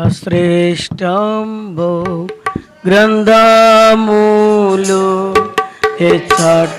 అశ్రేష్టంబో గ్రంథములు హెచ్చట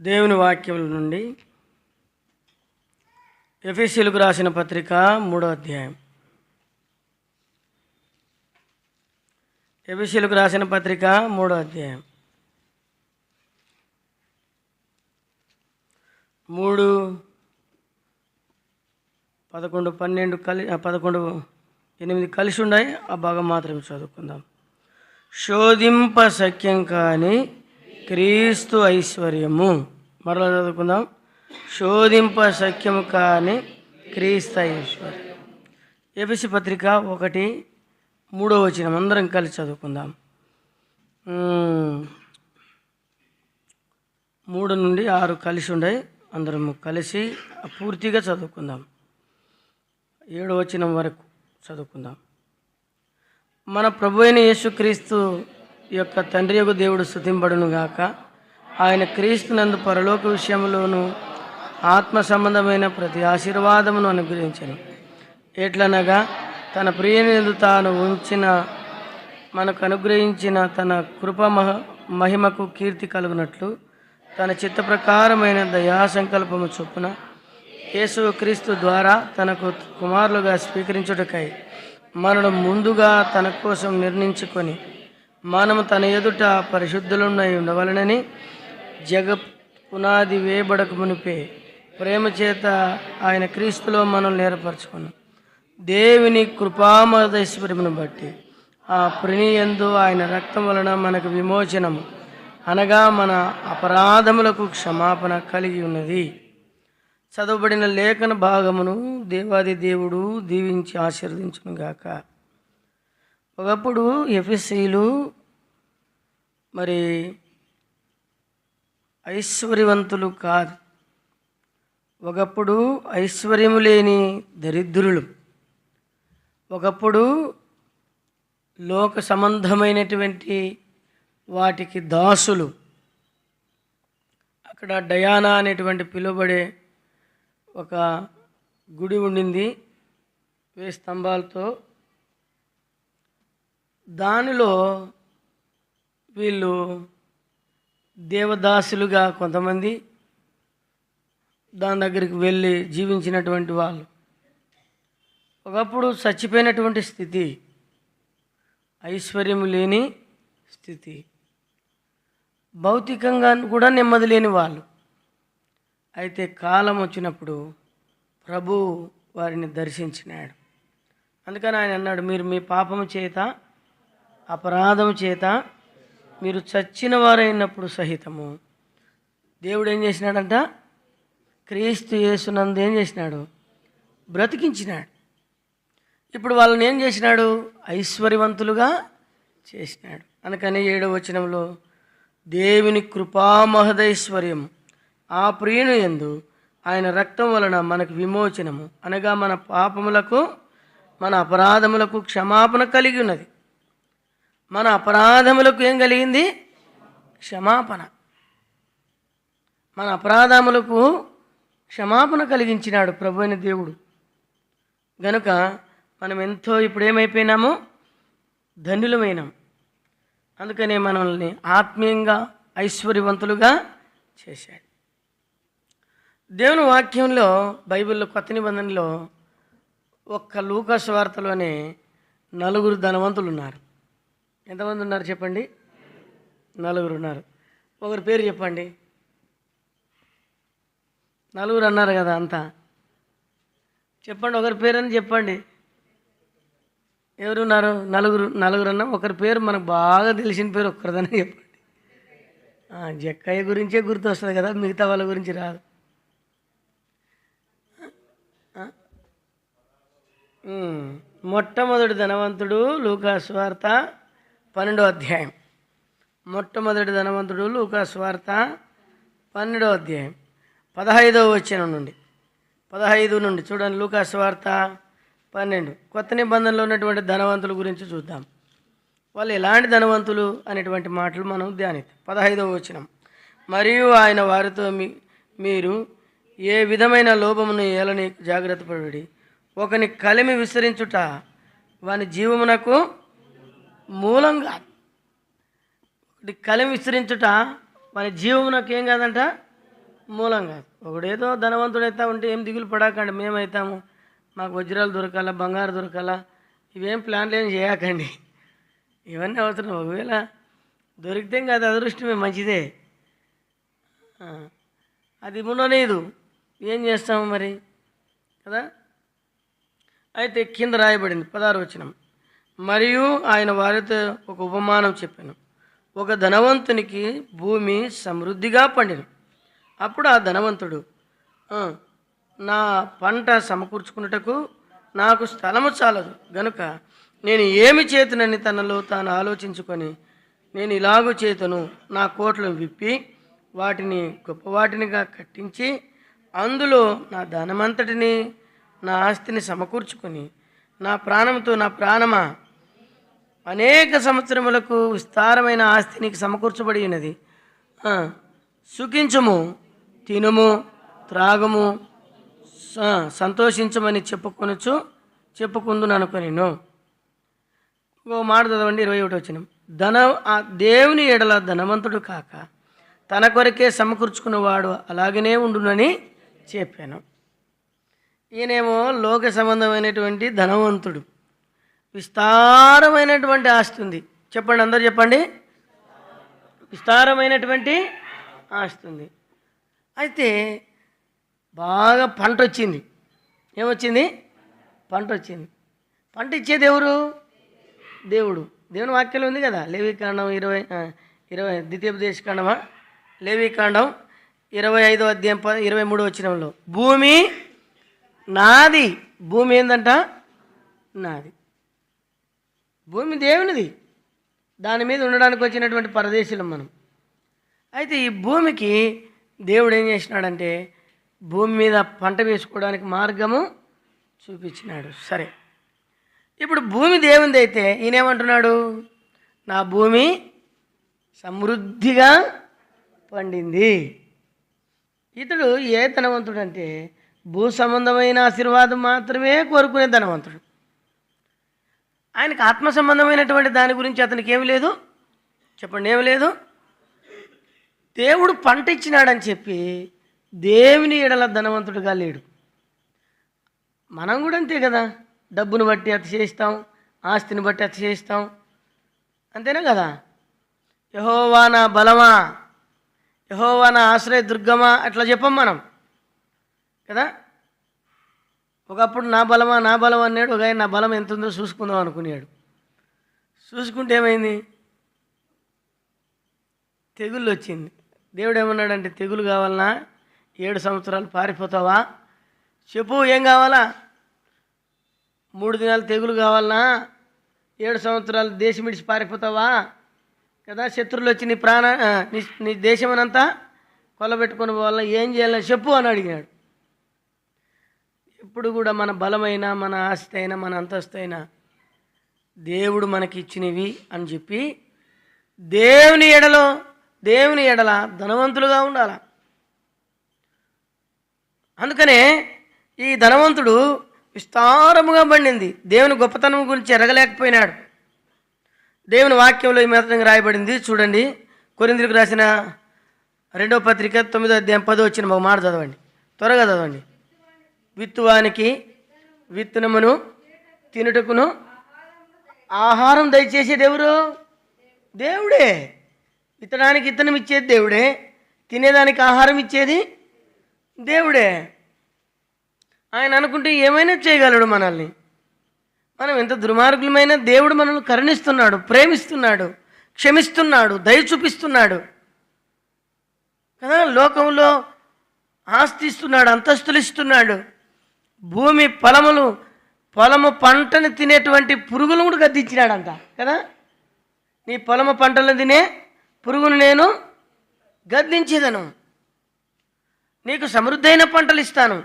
దేవుని వాక్యముల నుండి ఎఫెసీయులకు రాసిన పత్రిక 3వ అధ్యాయం. ఎఫెసీయులకు రాసిన పత్రిక 3వ అధ్యాయం 3, 11, 12 8 కలిసి ఉన్నాయి. ఆ భాగం మాత్రమే చదువుకుందాం. శోధింప సఖ్యం కాని క్రీస్తు ఐశ్వర్యము. మరలా చదువుకుందాం. శోధింప సఖ్యము కాని క్రీస్తు ఐశ్వర్యం. ఎఫెసీ పత్రిక 1:3 వచనం అందరం కలిసి చదువుకుందాం. 3 నుండి 6 కలిసి ఉన్నాయి. అందరం కలిసి పూర్తిగా చదువుకుందాం. 7వ వచనం వరకు చదువుకుందాం. మన ప్రభు అయిన యేసుక్రీస్తు యొక్క తండ్రి యొక్క దేవుడు స్తుతింపడును గాక. ఆయన క్రీస్తునందు పరలోక విషయంలోను ఆత్మ సంబంధమైన ప్రతి ఆశీర్వాదమును అనుగ్రహించను. ఎట్లనగా తన ప్రియనందు తాను ఉంచిన మనకు అనుగ్రహించిన తన కృప మహిమకు కీర్తి కలుగునట్లు తన చిత్త ప్రకారమైన దయా సంకల్పము చొప్పున యేసు క్రీస్తు ద్వారా తనకు కుమారులుగా స్వీకరించుటకై మనను ముందుగా తన కోసం నిర్ణయించుకొని మనము తన ఎదుట పరిశుద్ధులున్నై ఉండవలనని జగత్ పునాది వేయబడక మునిపే ప్రేమ చేత ఆయన క్రీస్తులో మనం ఏర్పరచుకున్నాం. దేవుని కృపామదైశ్వర్యమును బట్టి ఆ ప్రణియందు ఆయన రక్తం వలన మనకు విమోచనము అనగా మన అపరాధములకు క్షమాపణ కలిగి ఉన్నది. చదవబడిన లేఖన భాగమును దేవాది దేవుడు దీవించి ఆశీర్వదించును గాక. ఒకప్పుడు ఎఫెసీయులు మరి ఐశ్వర్యవంతులు కాదు. ఒకప్పుడు ఐశ్వర్యము లేని దరిద్రులు. ఒకప్పుడు లోక సంబంధమైనటువంటి వాటికి దాసులు. అక్కడ డయానా అనేటువంటి పిలువబడే ఒక గుడి ఉండింది 10 స్తంభాలతో. దానిలో వీళ్ళు దేవదాసులుగా కొంతమంది దాని దగ్గరికి వెళ్ళి జీవించినటువంటి వాళ్ళు. ఒకప్పుడు చచ్చిపోయినటువంటి స్థితి, ఐశ్వర్యం లేని స్థితి, భౌతికంగా కూడా నెమ్మది లేని వాళ్ళు. అయితే కాలం వచ్చినప్పుడు ప్రభు వారిని దర్శించినాడు. అందుకని ఆయన అన్నాడు, మీరు మీ పాపము చేత అపరాధము చేత మీరు చచ్చిన వారైనప్పుడు సహితము దేవుడు ఏం చేసినాడంట? క్రీస్తు యేసునందు ఏం చేసినాడు? బ్రతికించినాడు. ఇప్పుడు వాళ్ళని ఏం చేసినాడు? ఐశ్వర్యవంతులుగా చేసినాడు. అందుకని 7వ వచనంలో దేవుని కృపామహదైశ్వర్యం ఆ ప్రియుని యందు ఆయన రక్తం వలన మనకు విమోచనము అనగా మన పాపములకు మన అపరాధములకు క్షమాపణ కలిగి ఉన్నది. మన అపరాధములకు ఏం కలిగింది? క్షమాపణ. మన అపరాధములకు క్షమాపణ కలిగించినాడు ప్రభు అయిన దేవుడు. గనుక మనం ఎంతో ఇప్పుడు ఏమైపోయినాము? ధన్యులమైనాం. అందుకనే మనల్ని ఆత్మీయంగా ఐశ్వర్యవంతులుగా చేశాడు. దేవుని వాక్యంలో బైబిల్లో కొత్త నిబంధనలో ఒక్క లూకా సువార్తలోనే 4 ధనవంతులు ఉన్నారు. ఎంతమంది ఉన్నారు చెప్పండి? 4 ఉన్నారు. ఒకరి పేరు చెప్పండి. 4 అన్నారు కదా అంతా. చెప్పండి, ఒకరి పేరు అని చెప్పండి. ఎవరున్నారు? 4 అన్నా. ఒకరి పేరు మనకు బాగా తెలిసిన పేరు ఒక్కరిదని చెప్పండి. జక్కయ్య గురించే గుర్తు వస్తుంది కదా, మిగతా వాళ్ళ గురించి రాదు. ఉమ్, మొట్టమొదటి ధనవంతుడు లూకా సువార్త 12వ అధ్యాయం. మొట్టమొదటి ధనవంతుడు లూకా సువార్త 12వ అధ్యాయం 15వ వచనం నుండి 15 నుండి చూడండి. లూకా సువార్త 12. కొత్త నిబంధనలో ఉన్నటువంటి ధనవంతుల గురించి చూద్దాం. వాళ్ళు ఎలాంటి ధనవంతులు అనేటువంటి మాటలు మనం ధ్యానిద్దాం. 15వ వచనం. మరియు ఆయన వారితో మీరు ఏ విధమైన లోభమును ఏలని జాగ్రత్త పడి ఒకని కలిమి విస్తరించుట వాని జీవమునకు మూలంగా. ఒకటి కలిమి విస్తరించుట వాని జీవమునకు ఏం కాదంట, మూలం కాదు. ఒకడేదో ధనవంతుడైతే ఉంటే ఏం దిగులు పడకండి, మేమవుతాము, మాకు వజ్రాలు దొరకాల, బంగారు దొరకాల, ఇవేం ప్లాన్లు ఏం చేయకండి. ఇవన్నీ అవసరం. ఒకవేళ దొరికితే కాదు అదృష్టమే, మంచిదే. అది ఉండలేదు, ఏం చేస్తాము మరి కదా. అయితే కింద రాయబడింది 16వ వచనం. మరియు ఆయన వారితో ఒక ఉపమానం చెప్పాను. ఒక ధనవంతునికి భూమి సమృద్ధిగా పండిను. అప్పుడు ఆ ధనవంతుడు, నా పంట సమకూర్చుకున్నటకు నాకు స్థలము చాలదు గనుక నేను ఏమి చేతునని తనలో తాను ఆలోచించుకొని, నేను ఇలాగూ చేతును, నా కోట్లు విప్పి వాటిని గొప్పవాటినిగా కట్టించి అందులో నా ధనమంతటిని, నా ఆస్తిని సమకూర్చుకొని, నా ప్రాణంతో నా ప్రాణమా, అనేక సంవత్సరములకు విస్తారమైన ఆస్తి నీకు సమకూర్చబడి ఉన్నది, సుఖించము, తినుము, త్రాగము, సంతోషించమని చెప్పుకుందును అనుకొనిను. ఓ మాట చదవండి. 21వ వచనం. ఆ దేవుని ఎడల ధనవంతుడు కాక తన కొరకే సమకూర్చుకున్నవాడు అలాగనే ఉండునని చెప్పాను. ఈయనేమో లోక సంబంధమైనటువంటి ధనవంతుడు, విస్తారమైనటువంటి ఆస్తి ఉంది. చెప్పండి, అందరు చెప్పండి. విస్తారమైనటువంటి ఆస్తి ఉంది. అయితే బాగా పంట వచ్చింది. ఏమొచ్చింది? పంట వచ్చింది. పంట ఇచ్చేది ఎవరు? దేవుడు. దేవుని వాక్యంలో ఉంది కదా, లేవీకాండం 20 ద్వితీయోపదేశకాండమా, లేవీకాండం 25వ అధ్యాయం 23వ వచనంలో భూమి నాది. భూమి ఏందంట? నాది. భూమి దేవునిది. దాని మీద ఉండడానికి వచ్చినటువంటి పరదేశులం మనం. అయితే ఈ భూమికి దేవుడు ఏం చేసినాడంటే భూమి మీద పంట వేసుకోవడానికి మార్గము చూపించినాడు. సరే, ఇప్పుడు భూమి దేవునిది అయితే ఈయనేమంటున్నాడు? నా భూమి సమృద్ధిగా పండింది. ఇతడు ఏ ధనవంతుడు అంటే భూ సంబంధమైన ఆశీర్వాదం మాత్రమే కోరుకునే ధనవంతుడు. ఆయనకు ఆత్మ సంబంధమైనటువంటి దాని గురించి అతనికి ఏమి లేదు. చెప్పండి, ఏమి లేదు. దేవుడు పంట ఇచ్చినాడని చెప్పి దేవుని ఎడల ధనవంతుడుగా లేడు. మనం కూడా అంతే కదా, డబ్బును బట్టి అతిశయిస్తాం, ఆస్తిని బట్టి అతిశయిస్తాం, అంతేనా కదా. యెహోవా నా బలమా, యెహోవా నా ఆశ్రయ దుర్గమా అట్లా చెప్పం మనం కదా. ఒకప్పుడు నా బలమా నా బలం అన్నాడు, ఒక ఆయన నా బలం ఎంత ఉందో చూసుకుందాం అనుకున్నాడు. చూసుకుంటే ఏమైంది? తెగుళ్ళు వచ్చింది. దేవుడు ఏమన్నాడంటే, తెగులు కావాలన్నా 7 సంవత్సరాలు పారిపోతావా? చెప్పు, ఏం కావాలా? 3 దినాలు తెగులు కావాలన్నా 7 సంవత్సరాలు దేశం విడిచి పారిపోతావా కదా. శత్రువులు వచ్చి నీ దేశమనంతా కొల్లబెట్టుకొని పోవాలన్నా ఏం చేయాలని చెప్పు అని అడిగినాడు. ఇప్పుడు కూడా మన బలమైన, మన ఆస్తి అయినా, మన అంతస్తు అయినా దేవుడు మనకి ఇచ్చినవి అని చెప్పి దేవుని ఎడల ధనవంతులుగా ఉండాల. అందుకనే ఈ ధనవంతుడు విస్తారముగా పండింది. దేవుని గొప్పతనం గురించి ఎరగలేకపోయినాడు. దేవుని వాక్యంలో ఈ మాత్రంగా రాయబడింది. చూడండి, కొరింథీయులకు రాసిన 2వ పత్రిక 9వ అధ్యాయం 10వ వచనం ఒక మాట చదవండి, త్వరగా చదవండి. విత్తువానికి విత్తనమును తినుటకును ఆహారం దయచేసేది ఎవరు? దేవుడే. విత్తడానికి విత్తనం ఇచ్చేది దేవుడే, తినేదానికి ఆహారం ఇచ్చేది దేవుడే. ఆయన అనుకుంటే ఏమైనా చేయగలడు మనల్ని. మనం ఎంత దుర్మార్గులమైన దేవుడు మనల్ని కరుణిస్తున్నాడు, ప్రేమిస్తున్నాడు, క్షమిస్తున్నాడు, దయ చూపిస్తున్నాడు కదా. లోకంలో ఆస్తి ఇస్తున్నాడు, అంతస్తులు ఇస్తున్నాడు, భూమి ఫలములు పొలము పంటను తినేటువంటి పురుగులను కూడా గద్దించినాడంట కదా. నీ పొలము పంటలను తినే పురుగును నేను గద్దించేదను, నీకు సమృద్ధైన పంటలు ఇస్తాను.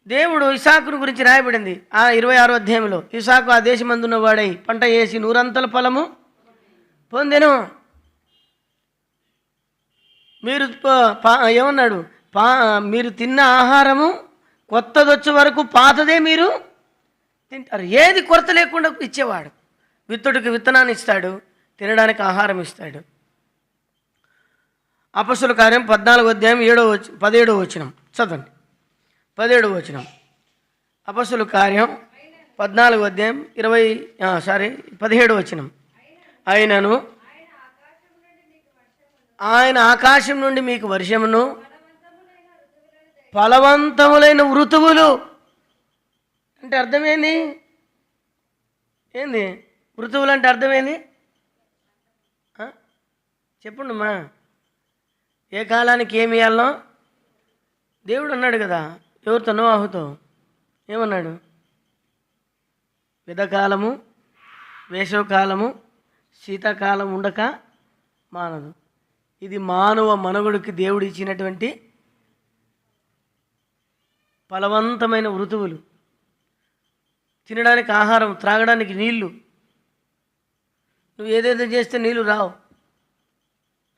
దేవుడు ఇసాకును గురించి రాయబడింది ఆ 26వ అధ్యాయంలో. ఇసాకు ఆ దేశమందున్న వాడై పంట వేసి 100 ఫలము పొందెను. మీరు ఏమన్నాడు, మీరు తిన్న ఆహారము కొత్తదొచ్చే వరకు పాతదే మీరు తింటారు. ఏది కొరత లేకుండా ఇచ్చేవాడు. విత్తుడికి విత్తనాన్ని ఇస్తాడు, తినడానికి ఆహారం ఇస్తాడు. అపొస్తలుల కార్యం 14వ అధ్యాయం 17వ వచనం చదవండి. 17వ వచనం. అపొస్తలుల కార్యం 14వ అధ్యాయం 17వ వచనం. ఆయనను ఆయన ఆకాశం నుండి మీకు వర్షమును ఫలవంతములైన ఋతువులు అంటే అర్థమేంది? ఏంది ఋతువులు అంటే అర్థమేంది చెప్పండి అమ్మా. ఏ కాలానికి ఏమి ఇవ్వాలనో దేవుడు అన్నాడు కదా. ఎవరితో? నోవాహుతో. ఏమన్నాడు? విధకాలము, వేసవకాలము, శీతాకాలం ఉండక మానదు. ఇది మానవ మనుగడకి దేవుడు ఇచ్చినటువంటి ఫలవంతమైన ఋతువులు. తినడానికి ఆహారం, త్రాగడానికి నీళ్లు. నువ్వు ఏదైతే చేస్తే నీళ్ళు రావు.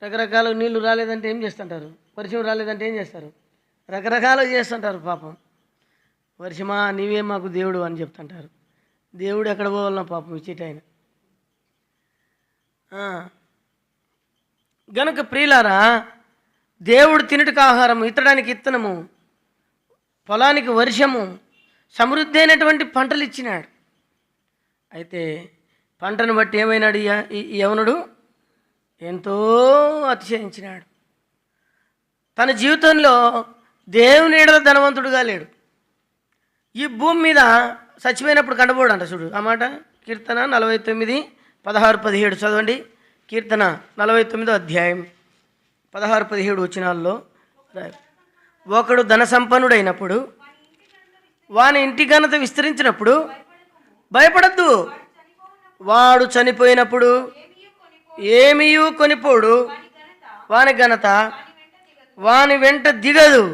రకరకాల నీళ్లు రాలేదంటే ఏం చేస్తుంటారు? వర్షం రాలేదంటే ఏం చేస్తారు? రకరకాలుగా చేస్తుంటారు. పాపం వర్షమా నీవే మాకు దేవుడు అని చెప్తుంటారు. దేవుడు ఎక్కడ పోవాలన్నా పాపం ఇచ్చేటాయన. గనుక ప్రియులారా, దేవుడు తినటికి ఆహారము, ఇత్తడానికి ఇత్తనము, పొలానికి వర్షము, సమృద్ధి అయినటువంటి పంటలు ఇచ్చినాడు. అయితే పంటను బట్టి ఏమైనాడు ఈ యవనుడు? ఎంతో అతిశయించినాడు. తన జీవితంలో దేవుని ఎడల ధనవంతుడుగా లేడు. ఈ భూమి మీద చచ్చిపోయినప్పుడు కండబోడు అంట. చూడు ఆ మాట. కీర్తన 49, 16, 17 చదవండి. కీర్తన 49వ అధ్యాయం 16, 17 వచనాల్లో ఒకడు ధన సంపన్నుడైనప్పుడు, వాని ఇంటి ఘనత విస్తరించినప్పుడు భయపడద్దు. వాడు చనిపోయినప్పుడు ఏమీయూ కొనిపోడు. వాని ఘనత వాని వెంట దిగదు.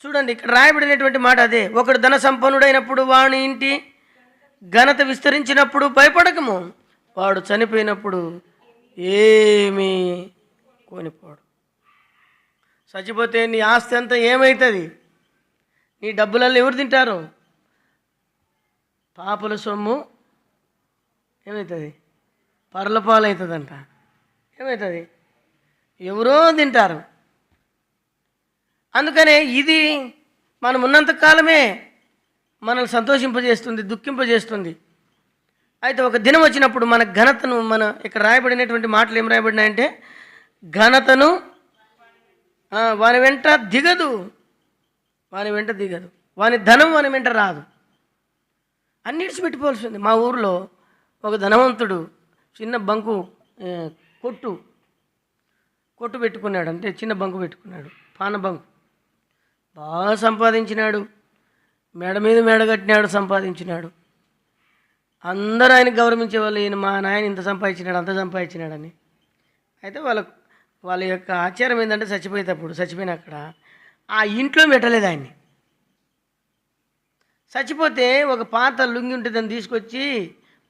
చూడండి, ఇక్కడ రాయబడినటువంటి మాట అదే. ఒకడు ధన సంపన్నుడైనప్పుడు, వాని ఇంటి ఘనత విస్తరించినప్పుడు భయపడకము. వాడు చనిపోయినప్పుడు ఏమీ కొనిపోడు. చచ్చిపోతే నీ ఆస్తి అంతా ఏమవుతుంది? నీ డబ్బులలో ఎవరు తింటారు? పాపుల సొమ్ము ఏమవుతుంది? పర్లపాలు అవుతుందంట. ఏమవుతుంది? ఎవరో తింటారు. అందుకనే ఇది మనం ఉన్నంత కాలమే మనల్ని సంతోషింపజేస్తుంది, దుఃఖింపజేస్తుంది. అయితే ఒక దినం వచ్చినప్పుడు మన ఘనతను, మన ఇక్కడ రాయబడినటువంటి మాటలు ఏం రాయబడినాయంటే, ఘనతను వాని వెంట దిగదు, వాని వెంట దిగదు, వాని ధనం వాని వెంట రాదు. అన్నిటిసి పెట్టుకోవాల్సింది. మా ఊర్లో ఒక ధనవంతుడు చిన్న బంకు కొట్టు పెట్టుకున్నాడు. అంటే చిన్న బంకు పెట్టుకున్నాడు, పాన బంకు. బాగా సంపాదించినాడు, మెడ మీద మెడ కట్టినాడు, సంపాదించినాడు. అందరూ ఆయన గౌరవించేవాళ్ళు. ఈయన మా నాయన ఇంత సంపాదించినాడు, అంత సంపాదించినాడని. అయితే వాళ్ళ యొక్క ఆచారం ఏంటంటే, చచ్చిపోయిన అక్కడ ఆ ఇంట్లో పెట్టలేదు ఆయన్ని. చచ్చిపోతే ఒక పాత లుంగి ఉంటే దాన్ని తీసుకొచ్చి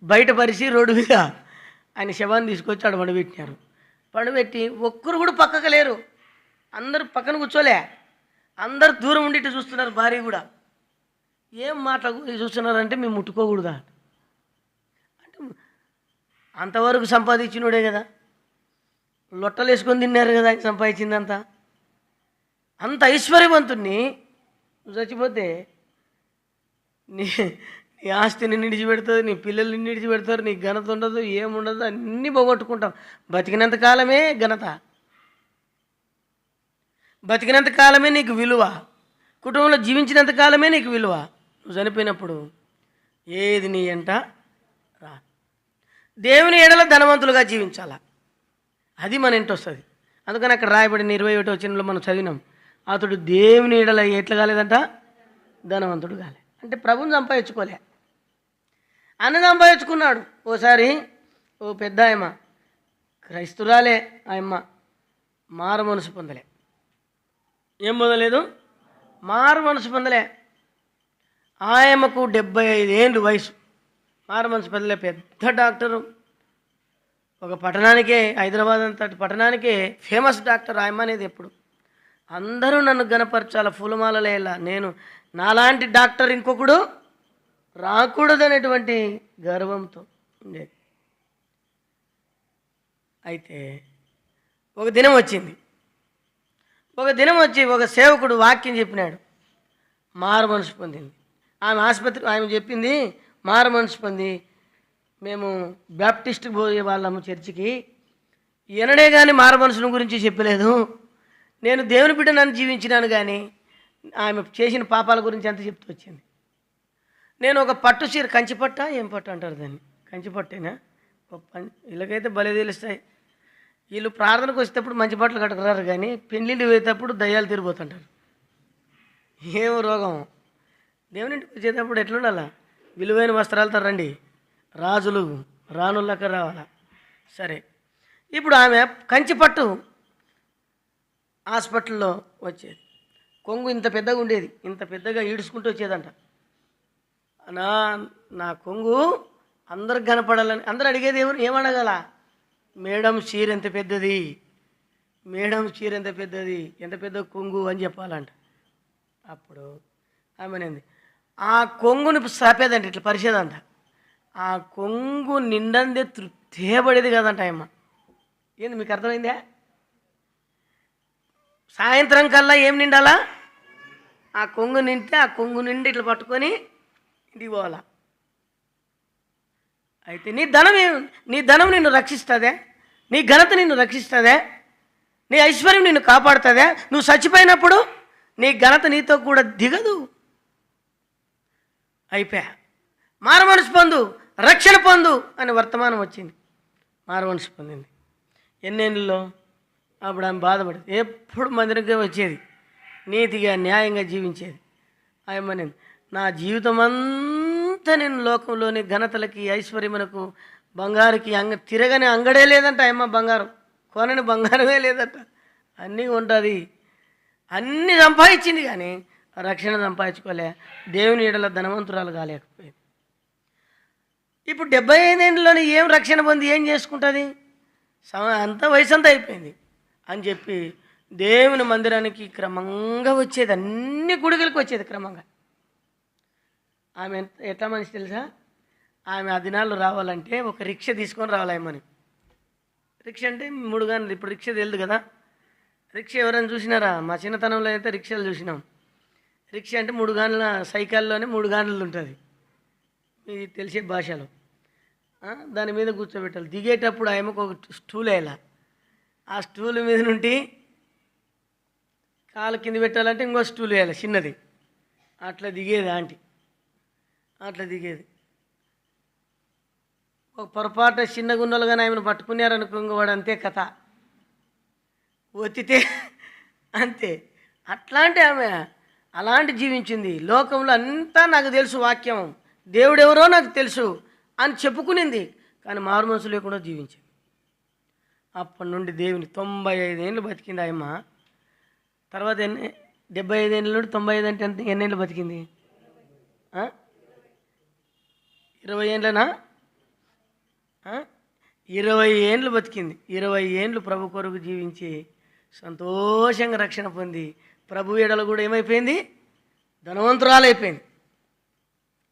బయట పరిచి రోడ్డు మీద ఆయన శవాన్ని తీసుకొచ్చి ఆడ పండుబెట్టినారు. పండుబెట్టి ఒక్కరు కూడా పక్కకు లేరు. అందరూ పక్కన కూర్చోలే, అందరు దూరం ఉండి చూస్తున్నారు. భార్య కూడా ఏం మాటలు చూస్తున్నారంటే, మేము ముట్టుకోకూడదా అంటే, అంతవరకు సంపాదించినోడే కదా, లొట్టలు వేసుకొని తిన్నారు కదా ఆయన సంపాదించిందంతా. అంత ఐశ్వర్యవంతుణ్ణి నువ్వు చచ్చిపోతే నీ ఆస్తిని నిడిచిపెడుతుంది, నీ పిల్లల్ని నిడిచిపెడతారు, నీ ఘనత ఉండదు, ఏముండదు, అన్నీ పోగొట్టుకుంటావు. బతికినంత కాలమే ఘనత, బతికినంత కాలమే నీకు విలువ, కుటుంబంలో జీవించినంత కాలమే నీకు విలువ. నువ్వు చనిపోయినప్పుడు ఏది నీ ఎంట రా. దేవుని ఎడల ధనవంతులుగా జీవించాలా, అది మన ఇంటి వస్తుంది. అందుకని అక్కడ రాయబడిన 21వ వచనంలో మనం చదివినాం, అతడు దేవుని ఎడల ఎట్లా కాలేదంట? ధనవంతుడు కాలే. అంటే ప్రభుని సంపాదించుకోలే, అన్న సంపాదించుకున్నాడు. ఓసారి ఓ పెద్ద ఆయమ్మ క్రైస్తురాలే, ఆయమ్మ మారు మనసు పొందలే. ఏం పొందలేదు? మారు మనసు పొందలే. ఆయమ్మకు 75 ఏళ్ళు వయసు, మారు మనసు పొందలే. పెద్ద డాక్టరు, ఒక పట్టణానికే, హైదరాబాద్ అంతటి పట్టణానికే ఫేమస్ డాక్టర్ ఆయమ్మ అనేది. ఎప్పుడు అందరూ నన్ను గనపరచాల, పూలమాలలేలా, నేను నాలాంటి డాక్టర్ ఇంకొకడు రాకూడదనేటువంటి గర్వంతో ఉండేది. అయితే ఒక దినం వచ్చింది, ఒక సేవకుడు వాక్యం చెప్పినాడు, మారు మనసు పొందింది. ఆమె చెప్పింది, మారు మనసు పొంది మేము బ్యాప్టిస్ట్కి పోయే వాళ్ళము చర్చికి, ఎనడే కానీ మారు మనసుల గురించి చెప్పలేదు. నేను దేవుని బిడ్డ నన్ను జీవించినాను కానీ ఆమె చేసిన పాపాల గురించి అంత చెప్తూ వచ్చింది. నేను ఒక పట్టు చీర, కంచి పట్ట, ఏం పట్టు అంటారు దాన్ని, కంచి పట్టేనా, వీళ్ళకైతే భలే తెలుస్తాయి. వీళ్ళు ప్రార్థనకు వచ్చేటప్పుడు మంచి బట్టలు కట్టుకురారు కానీ పెళ్ళింటికి పోయేటప్పుడు దయ్యాలు తిరిగిపోతుంటారు. ఏం రోగం. దేవునింటికి వచ్చేటప్పుడు ఎట్లుండాలా, విలువైన వస్త్రాలతో రండి, రాజులు రాణులక రావాలా. సరే, ఇప్పుడు ఆమె కంచి పట్టు హాస్పిటల్లో వచ్చేది, కొంగు ఇంత పెద్దగా ఉండేది, ఇంత పెద్దగా ఈడ్చుకుంటూ వచ్చేదంట. నా కొంగు అందరికి కనపడాలని అందరు అడిగేది, ఏమనగల, మేడం చీర ఎంత పెద్దది, మేడం చీర ఎంత పెద్దది, ఎంత పెద్ద కొంగు అని చెప్పాలంట. అప్పుడు ఆమెనేంది ఆ కొంగుని సాపేదంట, ఇట్లా పరిచేదంట. ఆ కొంగు నిండందే తృప్తిపడేది కదంట ఆయమ్మ. ఏంది మీకు అర్థమైందా? సాయంత్రం కల్లా ఏం నిండాలా, ఆ కొంగు నిండితే ఆ కొంగు నిండి ఇట్లా పట్టుకొని ఇంటికి పోవాలా. అయితే నీ ధనం నిన్ను రక్షిస్తుందే, నీ ఘనత నిన్ను రక్షిస్తుందే, నీ ఐశ్వర్యం నిన్ను కాపాడుతుందే. నువ్వు చచ్చిపోయినప్పుడు నీ ఘనత నీతో కూడా దిగదు. అయిపోయా, మారు మనసు పొందు, రక్షణ పొందు అని వర్తమానం వచ్చింది. మారు మనసు పొందింది. ఎన్నేళ్ళలో అప్పుడు ఆమె బాధపడేది, ఎప్పుడు మందిరంగా వచ్చేది, నీతిగా న్యాయంగా జీవించేది. ఆయమ్మని నా జీవితం అంతా నేను లోకంలోని ఘనతలకి, ఐశ్వర్యమునకు, బంగారుకి తిరగని అంగడే లేదంట. ఆయమ్మ బంగారం కొనని బంగారమే లేదట, అన్నీ ఉంటుంది. అన్నీ సంపాదించింది కానీ రక్షణ సంపాదించుకోలే, దేవుని ఎడల ధనవంతురాలు కాలేకపోయింది. ఇప్పుడు 75 ఏళ్ళలోనే ఏం రక్షణ పొంది ఏం చేసుకుంటుంది, అంత వయసు అంతా అయిపోయింది అని చెప్పి దేవుని మందిరానికి క్రమంగా వచ్చేది, అన్ని గుడిగలకు వచ్చేది క్రమంగా. ఆమె ఎట్లా మనిషి తెలుసా, ఆమె ఆ దినాల్లో రావాలంటే ఒక రిక్షా తీసుకొని రావాలేమని. రిక్షా అంటే 3 గంటలు, ఇప్పుడు రిక్షా తెలియదు కదా. రిక్షా ఎవరైనా చూసినారా? మా చిన్నతనంలో అయితే రిక్షాలు చూసినాం. రిక్షా అంటే 3 గంటల, సైకిల్లోనే 3 గంటలు ఉంటుంది, ఇది తెలిసే భాషలో. దాని మీద కూర్చోబెట్టాలి. దిగేటప్పుడు ఆయనకు ఒక స్టూల్ వేయాలి, ఆ స్టూల్ మీద నుండి కాలు కింద పెట్టాలంటే ఇంకో స్టూల్ వేయాలి చిన్నది. అట్లా దిగేది ఆంటీ, అట్లా దిగేది. ఒక పొరపాటు చిన్నగా ఉన్నోళ్ళు కానీ ఆమెను పట్టుకున్నారనుకో వాడు అంతే కథ, ఒత్తితే అంతే. అట్లాంటి ఆమె అలాంటి జీవించింది. లోకంలో అంతా నాకు తెలుసు, వాక్యం దేవుడెవరో నాకు తెలుసు అని చెప్పుకునింది, కానీ మారు మనసు లేకుండా జీవించింది. అప్పటి నుండి దేవుని 95 ఏళ్ళు బతికింది ఆయమ్మ. తర్వాత 75 ఏళ్ళ నుండి 95 అంటే ఎంత, ఎన్నేళ్ళు బతికింది? 20 ఏళ్ళనా? 20 ఏళ్ళు బతికింది. 20 ఏళ్ళు ప్రభు కొరకు జీవించి సంతోషంగా రక్షణ పొంది ప్రభు ఎడల కూడా ఏమైపోయింది, ధనవంతురాలు అయిపోయింది.